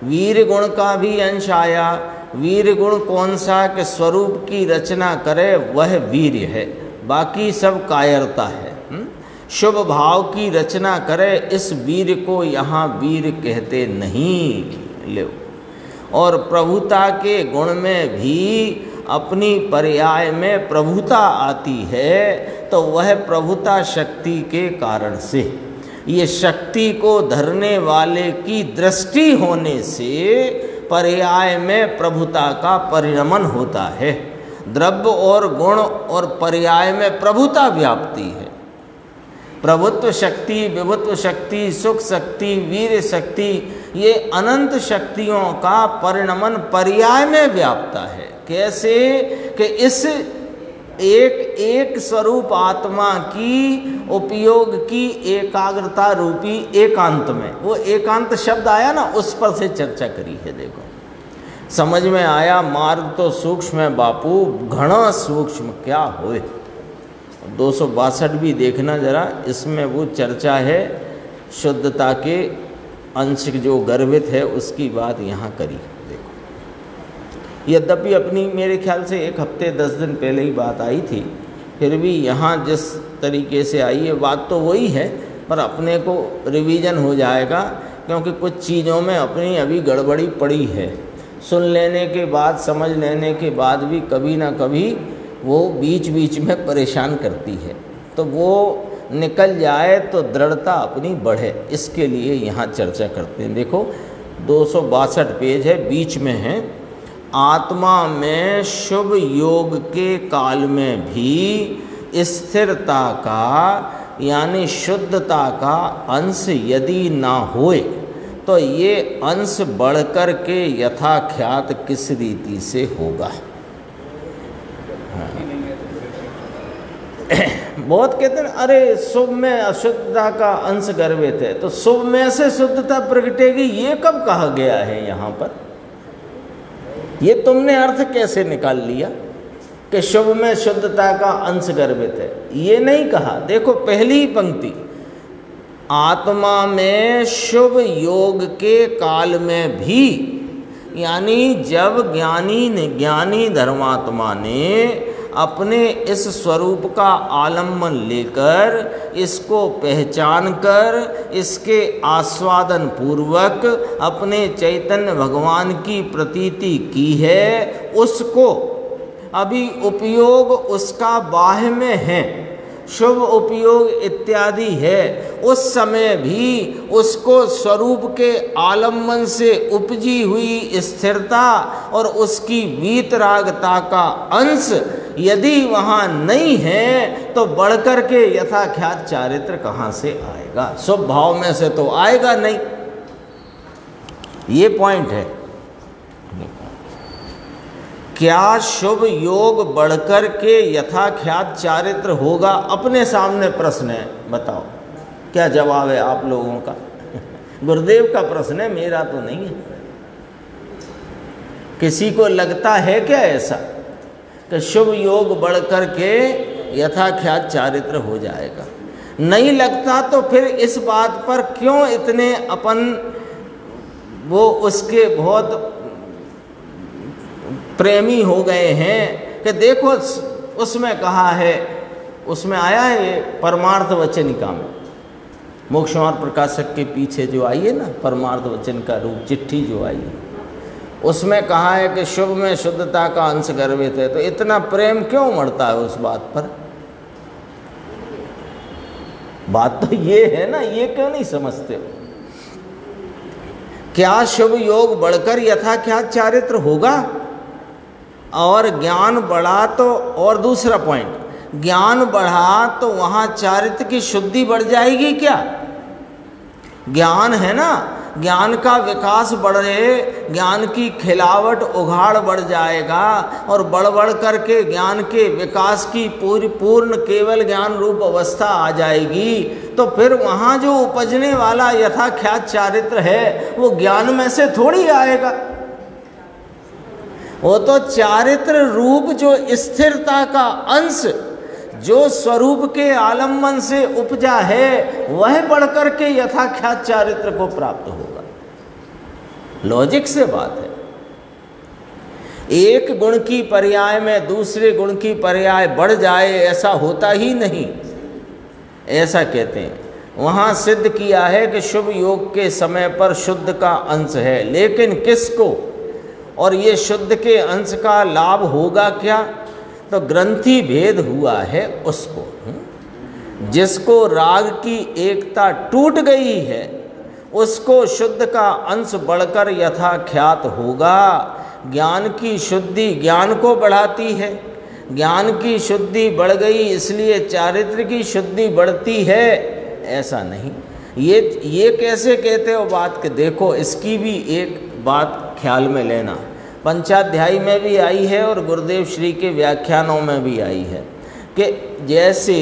वीर गुण का भी अंश आया। वीर गुण कौन सा कि स्वरूप की रचना करे वह वीर है, बाकी सब कायरता है। शुभ भाव की रचना करे, इस वीर को यहाँ वीर कहते नहीं। ले, और प्रभुता के गुण में भी अपनी पर्याय में प्रभुता आती है, तो वह प्रभुता शक्ति के कारण से, ये शक्ति को धरने वाले की दृष्टि होने से पर्याय में प्रभुता का परिणमन होता है। द्रव्य और गुण और पर्याय में प्रभुता व्याप्ति है। प्रभुत्व शक्ति, विभुत्व शक्ति, सुख शक्ति, वीर शक्ति, ये अनंत शक्तियों का परिणमन पर्याय में व्याप्ता है। कैसे कि इस एक एक स्वरूप आत्मा की उपयोग की एकाग्रता रूपी एकांत में, वो एकांत शब्द आया ना, उस पर से चर्चा करी है। देखो समझ में आया, मार्ग तो सूक्ष्म है बापू, घना सूक्ष्म क्या होए। 262 भी देखना जरा, इसमें वो चर्चा है शुद्धता के अंश जो गर्भित है उसकी बात यहाँ करी। देखो यद्यपि अपनी मेरे ख्याल से 1 हफ्ते 10 दिन पहले ही बात आई थी, फिर भी यहाँ जिस तरीके से आई है बात तो वही है, पर अपने को रिवीजन हो जाएगा, क्योंकि कुछ चीज़ों में अपनी अभी गड़बड़ी पड़ी है। सुन लेने के बाद, समझ लेने के बाद भी कभी ना कभी वो बीच बीच में परेशान करती है, तो वो निकल जाए तो दृढ़ता अपनी बढ़े, इसके लिए यहाँ चर्चा करते हैं। देखो 262 पेज है, बीच में है, आत्मा में शुभ योग के काल में भी स्थिरता का यानी शुद्धता का अंश यदि ना होए तो ये अंश बढ़कर के यथाख्यात किस रीति से होगा? बहुत कहते हैं अरे शुभ में अशुद्धता का अंश गर्भित है, तो शुभ में से शुद्धता प्रगटेगी, ये कब कहा गया है यहाँ पर? ये तुमने अर्थ कैसे निकाल लिया कि शुभ में शुद्धता का अंश गर्भित है? ये नहीं कहा। देखो पहली ही पंक्ति, आत्मा में शुभ योग के काल में भी, यानी जब ज्ञानी धर्मात्मा ने अपने इस स्वरूप का आलम्बन लेकर इसको पहचान कर इसके आस्वादन पूर्वक अपने चैतन्य भगवान की प्रतीति की है, उसको अभी उपयोग उसका बाह्य में है, शुभ उपयोग इत्यादि है, उस समय भी उसको स्वरूप के आलम्बन से उपजी हुई स्थिरता और उसकी वीतरागता का अंश यदि वहाँ नहीं है तो बढ़कर के यथाख्यात चारित्र कहाँ से आएगा? शुभ भाव में से तो आएगा नहीं। ये पॉइंट है। क्या शुभ योग बढ़कर के यथाख्यात चारित्र होगा? अपने सामने प्रश्न है, बताओ क्या जवाब है आप लोगों का? गुरुदेव का प्रश्न है, मेरा तो नहीं है। किसी को लगता है क्या ऐसा कि शुभ योग बढ़कर के यथाख्यात चारित्र हो जाएगा? नहीं लगता तो फिर इस बात पर क्यों इतने अपन वो उसके बहुत प्रेमी हो गए हैं कि देखो उसमें कहा है, उसमें आया है ये परमार्थ वचनिका में, मोक्ष मार्ग प्रकाशक के पीछे जो आई है ना परमार्थ वचन का रूप चिट्ठी जो आई है, उसमें कहा है कि शुभ में शुद्धता का अंश गर्भित है। तो इतना प्रेम क्यों मरता है उस बात पर? बात तो ये है ना, ये क्यों नहीं समझते? क्या शुभ योग बढ़कर यथाख्यात चारित्र होगा? और ज्ञान बढ़ा तो, और दूसरा पॉइंट, ज्ञान बढ़ा तो वहाँ चारित्र की शुद्धि बढ़ जाएगी क्या? ज्ञान है ना, ज्ञान का विकास बढ़े, ज्ञान की खिलावट उघाड़ बढ़ जाएगा और बढ़ करके ज्ञान के विकास की पूर्ण केवल ज्ञान रूप अवस्था आ जाएगी। तो फिर वहाँ जो उपजने वाला यथाख्यात चारित्र है वो ज्ञान में से थोड़ी आएगा, वो तो चारित्र रूप जो स्थिरता का अंश जो स्वरूप के आलम्बन से उपजा है वह बढ़कर के यथाख्यात चारित्र को प्राप्त होगा। लॉजिक से बात है। एक गुण की पर्याय में दूसरे गुण की पर्याय बढ़ जाए ऐसा होता ही नहीं, ऐसा कहते हैं। वहाँ सिद्ध किया है कि शुभ योग के समय पर शुद्ध का अंश है, लेकिन किसको और ये शुद्ध के अंश का लाभ होगा क्या? तो ग्रंथि भेद हुआ है उसको, जिसको राग की एकता टूट गई है उसको शुद्ध का अंश बढ़कर यथाख्यात होगा। ज्ञान की शुद्धि ज्ञान को बढ़ाती है, ज्ञान की शुद्धि बढ़ गई इसलिए चारित्र की शुद्धि बढ़ती है, ऐसा नहीं। ये कैसे कहते हो बात के? देखो इसकी भी एक बात ख्याल में लेना, पंचाध्यायी में भी आई है और गुरुदेव श्री के व्याख्यानों में भी आई है कि जैसे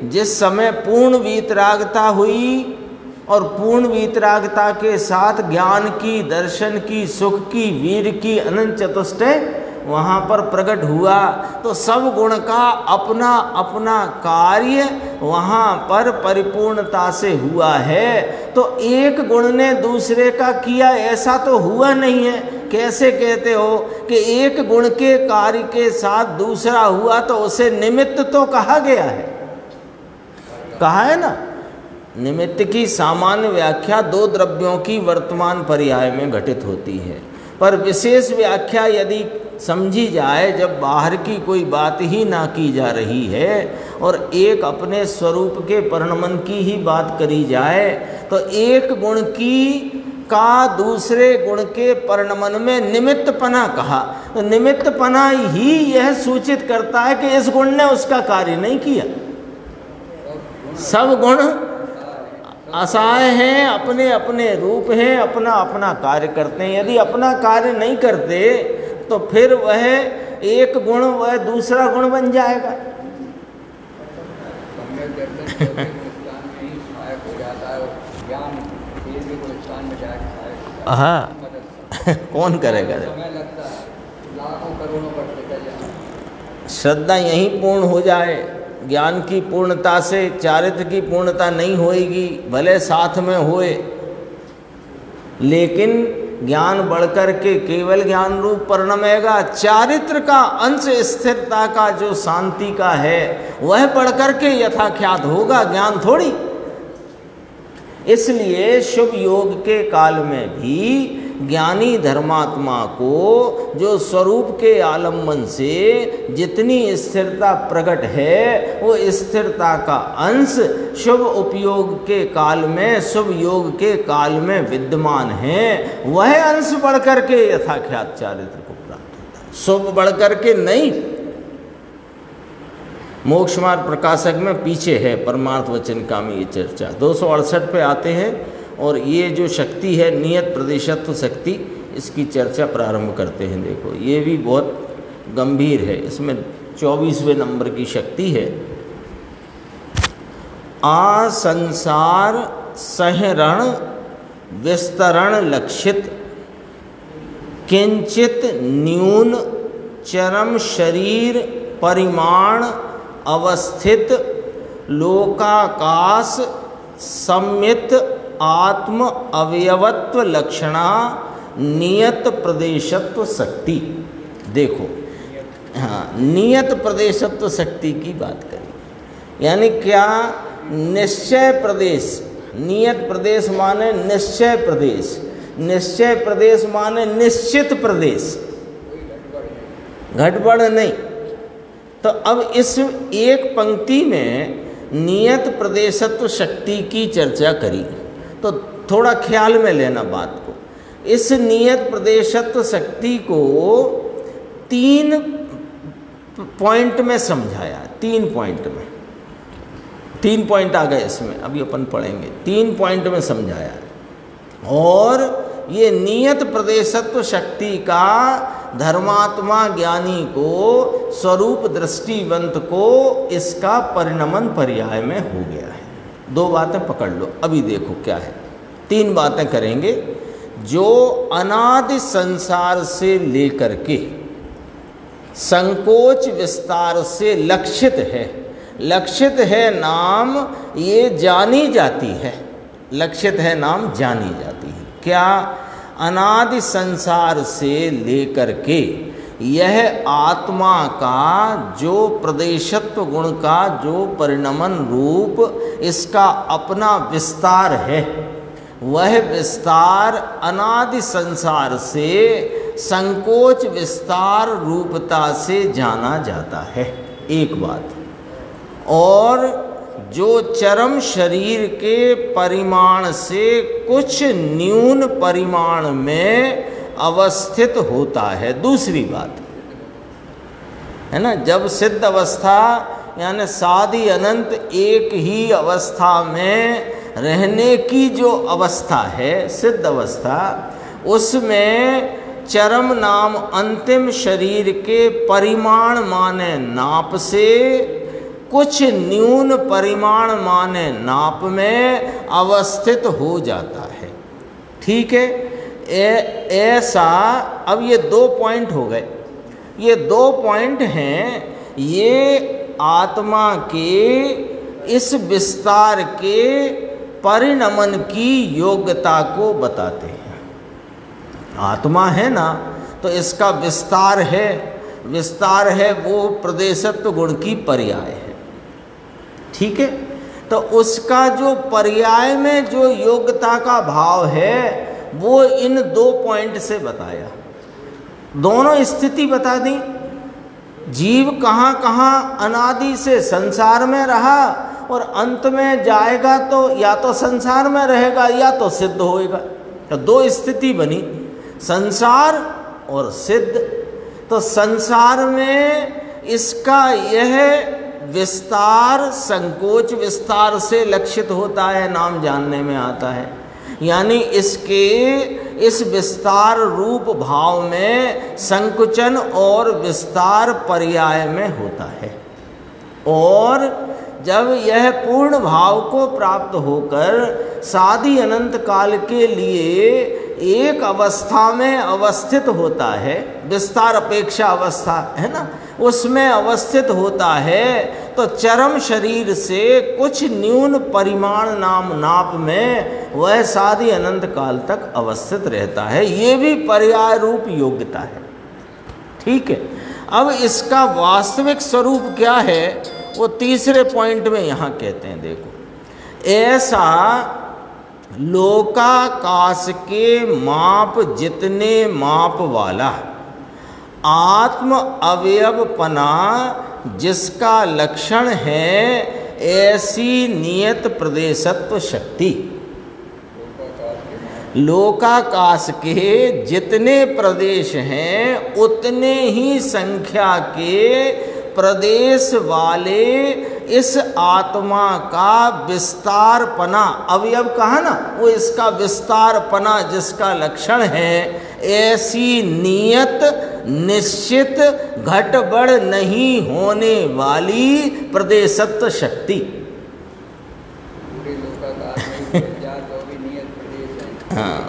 जिस समय पूर्ण वीतरागता हुई और पूर्ण वीतरागता के साथ ज्ञान की, दर्शन की, सुख की, वीर की अनंत चतुष्टय वहाँ पर प्रकट हुआ, तो सब गुण का अपना अपना कार्य वहाँ पर परिपूर्णता से हुआ है। तो एक गुण ने दूसरे का किया ऐसा तो हुआ नहीं है। कैसे कहते हो कि एक गुण के कार्य के साथ दूसरा हुआ तो उसे निमित्त तो कहा गया है, कहा है ना। निमित्त की सामान्य व्याख्या दो द्रव्यों की वर्तमान पर्याय में घटित होती है, पर विशेष व्याख्या यदि समझी जाए जब बाहर की कोई बात ही ना की जा रही है और एक अपने स्वरूप के परिणमन की ही बात करी जाए, तो एक गुण की का दूसरे गुण के परिणमन में निमित्तपना कहा, तो निमित्तपना ही यह सूचित करता है कि इस गुण ने उसका कार्य नहीं किया। सब गुण असहाय हैं, अपने अपने रूप हैं, अपना अपना कार्य करते हैं। यदि अपना कार्य नहीं करते तो फिर वह एक गुण वह दूसरा गुण बन जाएगा। सम्यक दर्शन स्थान में ही सहायक हो जाता है और ज्ञान फिर भी कोई स्थान में जाकर सहायक होता है। हाँ कौन करेगा? समय लगता है, लाखों करोड़ों पर टिका जाए। श्रद्धा यहीं पूर्ण हो जाए, ज्ञान की पूर्णता से चारित्र की पूर्णता नहीं होएगी, भले साथ में होए, लेकिन ज्ञान बढ़कर के केवल ज्ञान रूप परिणमेगा। चारित्र का अंश स्थिरता का जो शांति का है वह बढ़कर के यथाख्यात होगा, ज्ञान थोड़ी। इसलिए शुभ योग के काल में भी ज्ञानी धर्मात्मा को जो स्वरूप के आलम्बन से जितनी स्थिरता प्रकट है वो स्थिरता का अंश शुभ उपयोग के काल में, शुभ योग के काल में विद्यमान है। वह अंश बढ़कर के यथाख्यात चारित्र को प्राप्त होता है, शुभ बढ़कर के नहीं। मोक्ष मार्ग प्रकाशक में पीछे है परमार्थ वचन कामी ये चर्चा, 268 पे आते हैं। और ये जो शक्ति है नियत प्रदेशत्व शक्ति, इसकी चर्चा प्रारंभ करते हैं। देखो ये भी बहुत गंभीर है, इसमें 24वें नंबर की शक्ति है। आ संसार सहरण विस्तरण लक्षित किंचित न्यून चरम शरीर परिमाण अवस्थित लोकाकाश सम्मित आत्म अवयवत्व लक्षणा नियत प्रदेशत्व शक्ति। देखो हाँ, नियत प्रदेशत्व शक्ति की बात करें, यानी क्या? निश्चय प्रदेश। नियत प्रदेश माने निश्चय प्रदेश, निश्चय प्रदेश माने निश्चित प्रदेश, घटबड़ नहीं। तो अब इस एक पंक्ति में नियत प्रदेशत्व शक्ति की चर्चा करी, तो थोड़ा ख्याल में लेना बात को। इस नियत प्रदेशत्व शक्ति को 3 पॉइंट में समझाया, 3 पॉइंट में, 3 पॉइंट आ गए इसमें, अभी अपन पढ़ेंगे। 3 पॉइंट में समझाया। और ये नियत प्रदेशत्व शक्ति का धर्मात्मा ज्ञानी को, स्वरूप दृष्टिवंत को इसका परिणमन पर्याय में हो गया है। 2 बातें पकड़ लो, अभी देखो क्या है। 3 बातें करेंगे। जो अनादि संसार से लेकर के संकोच विस्तार से लक्षित है, लक्षित है नाम ये जानी जाती है, लक्षित है नाम जानी जाती है। क्या? अनादि संसार से लेकर के यह आत्मा का जो प्रदेशत्व गुण का जो परिणमन रूप इसका अपना विस्तार है, वह विस्तार अनादि संसार से संकोच विस्तार रूपता से जाना जाता है, एक बात। और जो चरम शरीर के परिमाण से कुछ न्यून परिमाण में अवस्थित होता है, दूसरी बात है ना। जब सिद्ध अवस्था यानी सादि अनंत एक ही अवस्था में रहने की जो अवस्था है, सिद्ध अवस्था, उसमें चरम नाम अंतिम शरीर के परिमाण माने नाप से कुछ न्यून परिमाण माने नाप में अवस्थित हो जाता है, ठीक है। ऐसा अब ये 2 पॉइंट हो गए, ये 2 पॉइंट हैं, ये आत्मा के इस विस्तार के परिणमन की योग्यता को बताते हैं। आत्मा है ना, तो इसका विस्तार है, विस्तार है वो प्रदेशत्व गुण की पर्याय है, ठीक है। तो उसका जो पर्याय में जो योग्यता का भाव है वो इन 2 पॉइंट से बताया। दोनों स्थिति बता दी। जीव कहाँ कहाँ अनादि से संसार में रहा और अंत में जाएगा तो या तो संसार में रहेगा या तो सिद्ध होएगा। तो 2 स्थिति बनी, संसार और सिद्ध। तो संसार में इसका यह विस्तार संकोच विस्तार से लक्षित होता है, नाम जानने में आता है। यानी इसके इस विस्तार रूप भाव में संकुचन और विस्तार पर्याय में होता है। और जब यह पूर्ण भाव को प्राप्त होकर सादि अनंत काल के लिए एक अवस्था में अवस्थित होता है, विस्तार अपेक्षा अवस्था है ना, उसमें अवस्थित होता है, तो चरम शरीर से कुछ न्यून परिमाण नाम नाप में वह सादि अनंत काल तक अवस्थित रहता है। ये भी पर्याय रूप योग्यता है। ठीक है, अब इसका वास्तविक स्वरूप क्या है वो तीसरे पॉइंट में यहाँ कहते हैं। देखो, ऐसा लोकाकाश के माप जितने माप वाला आत्म अवयवपना जिसका लक्षण है, ऐसी नियत प्रदेशत्व शक्ति लोकाकाश के जितने प्रदेश हैं उतने ही संख्या के प्रदेश वाले इस आत्मा का विस्तारपना, अवयव कहा ना, वो इसका विस्तारपना जिसका लक्षण है, ऐसी नियत निश्चित घटबढ़ नहीं होने वाली प्रदेशत्व शक्ति। हाँ,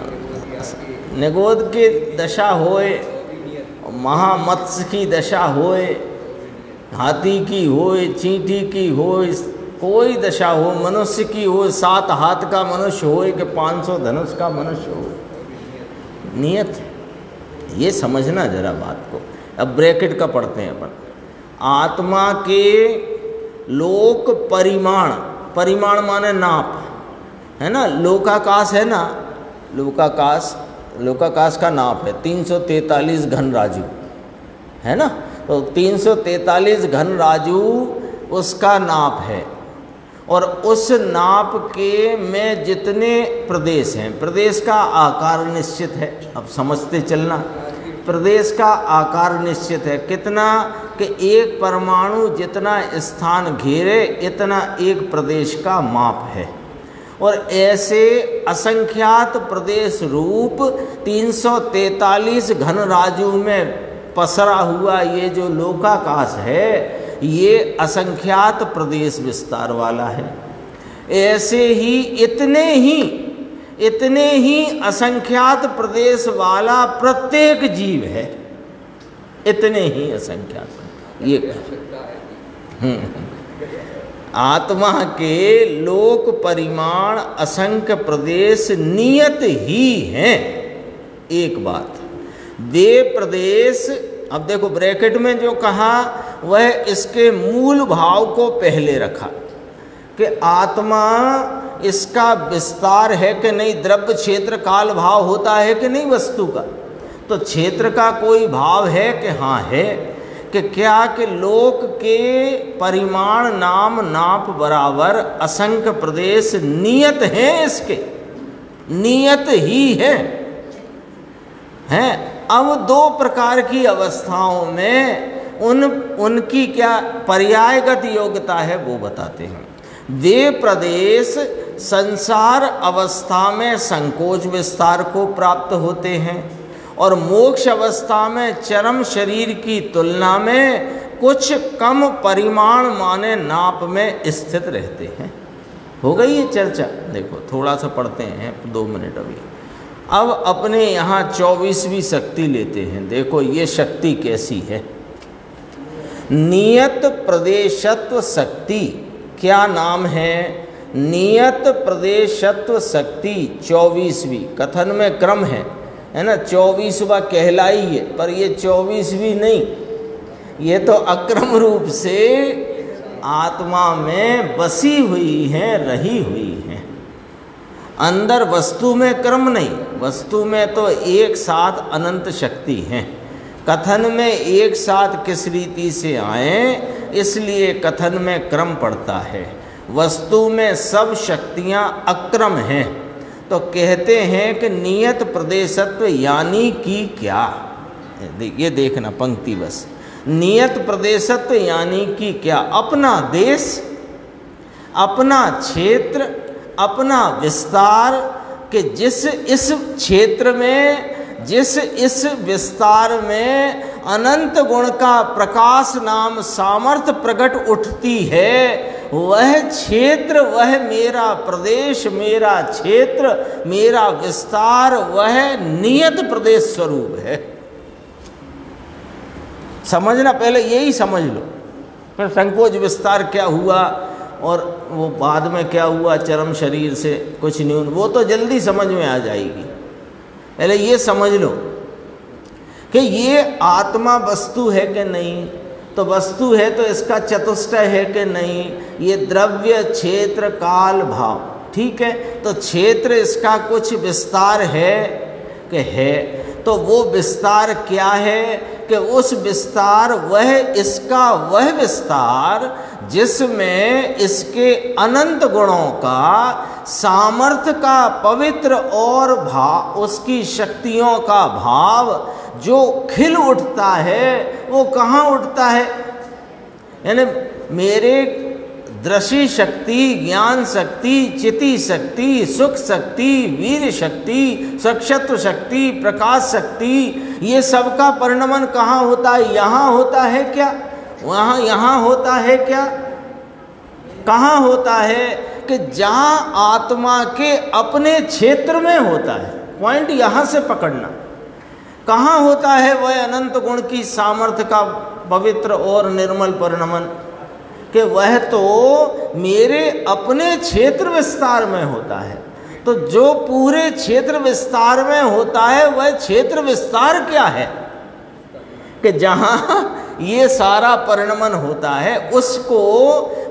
निगोद की दशा होए, महामत्स्य की दशा होए, हाथी की होए, चींटी की होए, कोई दशा हो, मनुष्य की हो, 7 हाथ का मनुष्य होए कि 500 धनुष का मनुष्य हो, नियत है। ये समझना जरा बात को। अब ब्रैकेट का पढ़ते हैं अपन। आत्मा के लोक परिमाण, परिमाण माने नाप, है ना, लोकाकाश है ना, लोकाकाश का नाप है 343 घन राजू, है ना, तो 343 घन राजू उसका नाप है। और उस नाप के में जितने प्रदेश हैं, प्रदेश का आकार निश्चित है। अब समझते चलना, प्रदेश का आकार निश्चित है कितना, कि एक परमाणु जितना स्थान घेरे इतना एक प्रदेश का माप है। और ऐसे असंख्यात प्रदेश रूप 343 घन राजू में पसरा हुआ ये जो लोकाकाश है, ये असंख्यात प्रदेश विस्तार वाला है। ऐसे ही इतने ही असंख्यात प्रदेश वाला प्रत्येक जीव है, इतने ही असंख्यात। ये आत्मा के लोक परिमाण असंख्य प्रदेश नियत ही हैं। एक बात, वे प्रदेश, अब देखो ब्रैकेट में जो कहा वह इसके मूल भाव को पहले रखा कि आत्मा इसका विस्तार है कि नहीं, द्रव्य क्षेत्र काल भाव होता है कि नहीं वस्तु का, तो क्षेत्र का कोई भाव है कि हाँ है, कि क्या कि लोक के परिमाण नाम नाप बराबर असंख्य प्रदेश नियत हैं, इसके नियत ही हैं। अब 2 प्रकार की अवस्थाओं में उनकी क्या पर्यायगत योग्यता है वो बताते हैं। वे प्रदेश संसार अवस्था में संकोच विस्तार को प्राप्त होते हैं और मोक्ष अवस्था में चरम शरीर की तुलना में कुछ कम परिमाण माने नाप में स्थित रहते हैं। हो गई ये चर्चा। देखो थोड़ा सा पढ़ते हैं 2 मिनट अभी। अब अपने यहाँ 24वीं शक्ति लेते हैं। देखो ये शक्ति कैसी है। नियत प्रदेशत्व शक्ति, क्या नाम है? नियत प्रदेशत्व शक्ति 24वीं। कथन में क्रम है ना, 24वां कहलाई है, पर ये 24वीं नहीं, ये तो अक्रम रूप से आत्मा में बसी हुई है, रही हुई है। अंदर वस्तु में क्रम नहीं, वस्तु में तो एक साथ अनंत शक्ति है। कथन में एक साथ किस रीति से आए, इसलिए कथन में क्रम पड़ता है। वस्तु में सब शक्तियां अक्रम हैं, तो कहते हैं कि नियत प्रदेशत्व यानी कि क्या। ये देखना पंक्ति बस। नियत प्रदेशत्व यानी कि क्या, अपना देश, अपना क्षेत्र, अपना विस्तार, कि जिस इस क्षेत्र में, जिस इस विस्तार में अनंत गुण का प्रकाश नाम सामर्थ्य प्रकट उठती है, वह क्षेत्र, वह मेरा प्रदेश, मेरा क्षेत्र, मेरा विस्तार, वह नियत प्रदेश स्वरूप है। समझना, पहले यही समझ लो, फिर संकोच विस्तार क्या हुआ और वो बाद में क्या हुआ चरम शरीर से कुछ न्यून, वो तो जल्दी समझ में आ जाएगी। पहले ये समझ लो कि ये आत्मा वस्तु है कि नहीं, तो वस्तु है तो इसका चतुष्टय है कि नहीं, ये द्रव्य क्षेत्र काल भाव, ठीक है। तो क्षेत्र इसका कुछ विस्तार है कि है, तो वो विस्तार क्या है कि उस विस्तार, वह इसका वह विस्तार जिसमें इसके अनंत गुणों का सामर्थ्य का पवित्र और भाव, उसकी शक्तियों का भाव जो खिल उठता है, वो कहाँ उठता है, यानी मेरे दृष्टि शक्ति, ज्ञान शक्ति, चिति शक्ति, सुख शक्ति, वीर शक्ति, सक्षत्व शक्ति, प्रकाश शक्ति, ये सब का परिणमन कहाँ होता है, यहाँ होता है क्या, वहाँ यहाँ होता है क्या, कहाँ होता है कि जहाँ आत्मा के अपने क्षेत्र में होता है। पॉइंट यहाँ से पकड़ना, कहाँ होता है वह अनंत गुण की सामर्थ्य का पवित्र और निर्मल परिणमन, कि वह तो मेरे अपने क्षेत्र विस्तार में होता है। तो जो पूरे क्षेत्र विस्तार में होता है, वह क्षेत्र विस्तार क्या है कि जहाँ ये सारा परिणमन होता है, उसको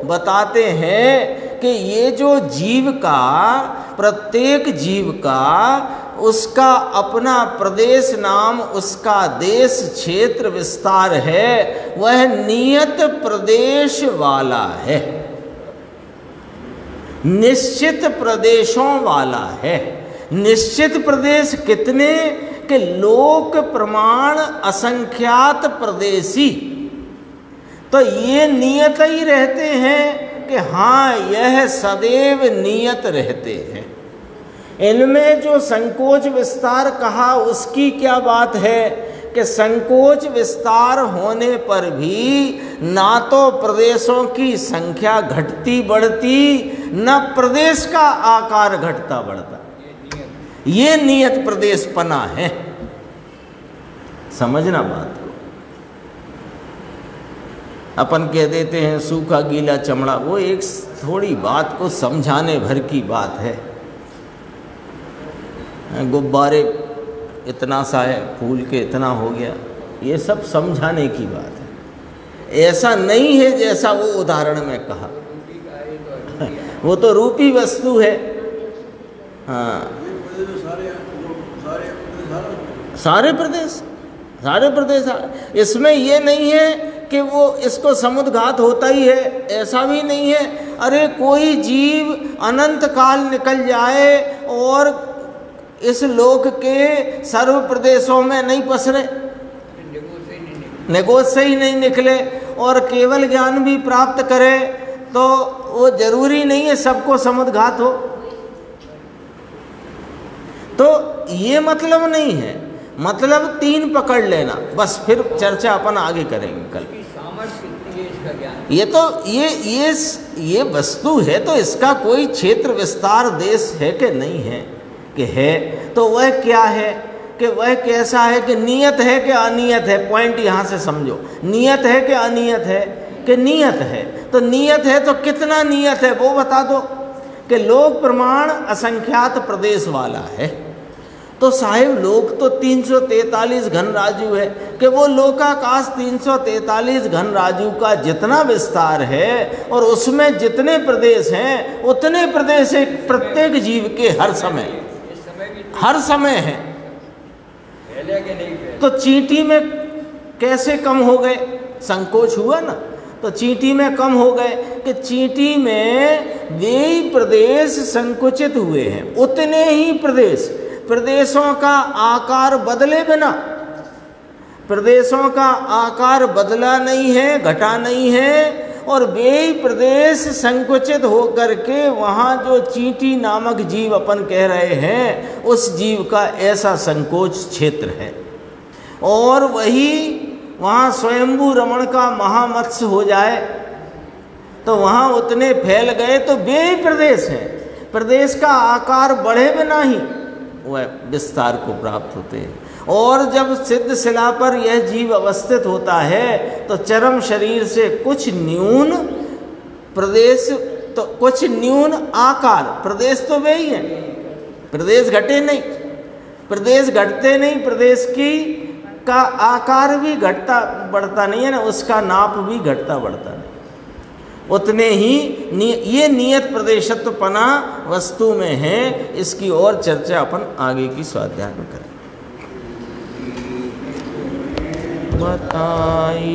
बताते हैं कि ये जो जीव का, प्रत्येक जीव का उसका अपना प्रदेश नाम, उसका देश क्षेत्र विस्तार है, वह नियत प्रदेश वाला है, निश्चित प्रदेशों वाला है। निश्चित प्रदेश कितने कि लोक प्रमाण असंख्यात प्रदेशी, तो ये नियत ही रहते हैं कि हाँ यह सदैव नियत रहते हैं। इनमें जो संकोच विस्तार कहा उसकी क्या बात है कि संकोच विस्तार होने पर भी ना तो प्रदेशों की संख्या घटती बढ़ती, न प्रदेश का आकार घटता बढ़ता, ये नियत प्रदेश पना है। समझना बात को, अपन कह देते हैं सूखा गीला चमड़ा, वो एक थोड़ी बात को समझाने भर की बात है। गुब्बारे इतना सा है, फूल के इतना हो गया, ये सब समझाने की बात है, ऐसा नहीं है जैसा वो उदाहरण में कहा। वो तो रूपी वस्तु है। हाँ, सारे प्रदेश, इसमें ये नहीं है कि वो इसको समुद्घात होता ही है, ऐसा भी नहीं है। अरे कोई जीव अनंत काल निकल जाए और इस लोक के सर्व प्रदेशों में नहीं पसरे, निगोज से ही नहीं निकले, और केवल ज्ञान भी प्राप्त करे, तो वो जरूरी नहीं है सबको समुद्घात हो। तो ये मतलब नहीं है, मतलब तीन पकड़ लेना बस, फिर चर्चा अपन आगे करेंगे कल। ये तो ये वस्तु है, तो इसका कोई क्षेत्र विस्तार देश है कि नहीं है कि है, तो वह क्या है कि वह कैसा है कि नियत है कि अनियत है। पॉइंट यहाँ से समझो, नियत है कि अनियत है कि नियत है। तो नियत है तो कितना नियत है वो बता दो, कि लोक प्रमाण असंख्यात प्रदेश वाला है। तो साहिब लोक तो 343 घन राजू है, कि वो लोकाकाश 343 घन राजू का जितना विस्तार है और उसमें जितने प्रदेश हैं, उतने प्रदेश एक प्रत्येक जीव के हर समय है। तो चींटी में कैसे कम हो गए, संकोच हुआ ना, तो चींटी में कम हो गए कि चींटी में वे ही प्रदेश संकुचित हुए हैं, उतने ही प्रदेशों का आकार बदले बिना, प्रदेशों का आकार बदला नहीं है, घटा नहीं है, और वे ही प्रदेश संकुचित होकर के वहाँ जो चींटी नामक जीव अपन कह रहे हैं उस जीव का ऐसा संकोच क्षेत्र है। और वही वहाँ स्वयंभू रमण का महामत्स्य हो जाए तो वहाँ उतने फैल गए तो वे ही प्रदेश हैं। प्रदेश का आकार बढ़े बिना ही वह विस्तार को प्राप्त होते हैं। और जब सिद्ध शिला पर यह जीव अवस्थित होता है तो चरम शरीर से कुछ न्यून प्रदेश, तो कुछ न्यून आकार, प्रदेश तो वे ही है, प्रदेश घटे नहीं, प्रदेश घटते नहीं, प्रदेश की का आकार भी घटता बढ़ता नहीं है ना, उसका नाप भी घटता बढ़ता नहीं। उतने ही ये नियत प्रदेशत्वपना वस्तु में है। इसकी और चर्चा अपन आगे की स्वाध्याय में करें। बताई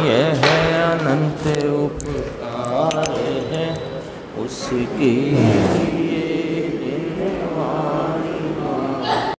यह अनंत उपकार है उसकी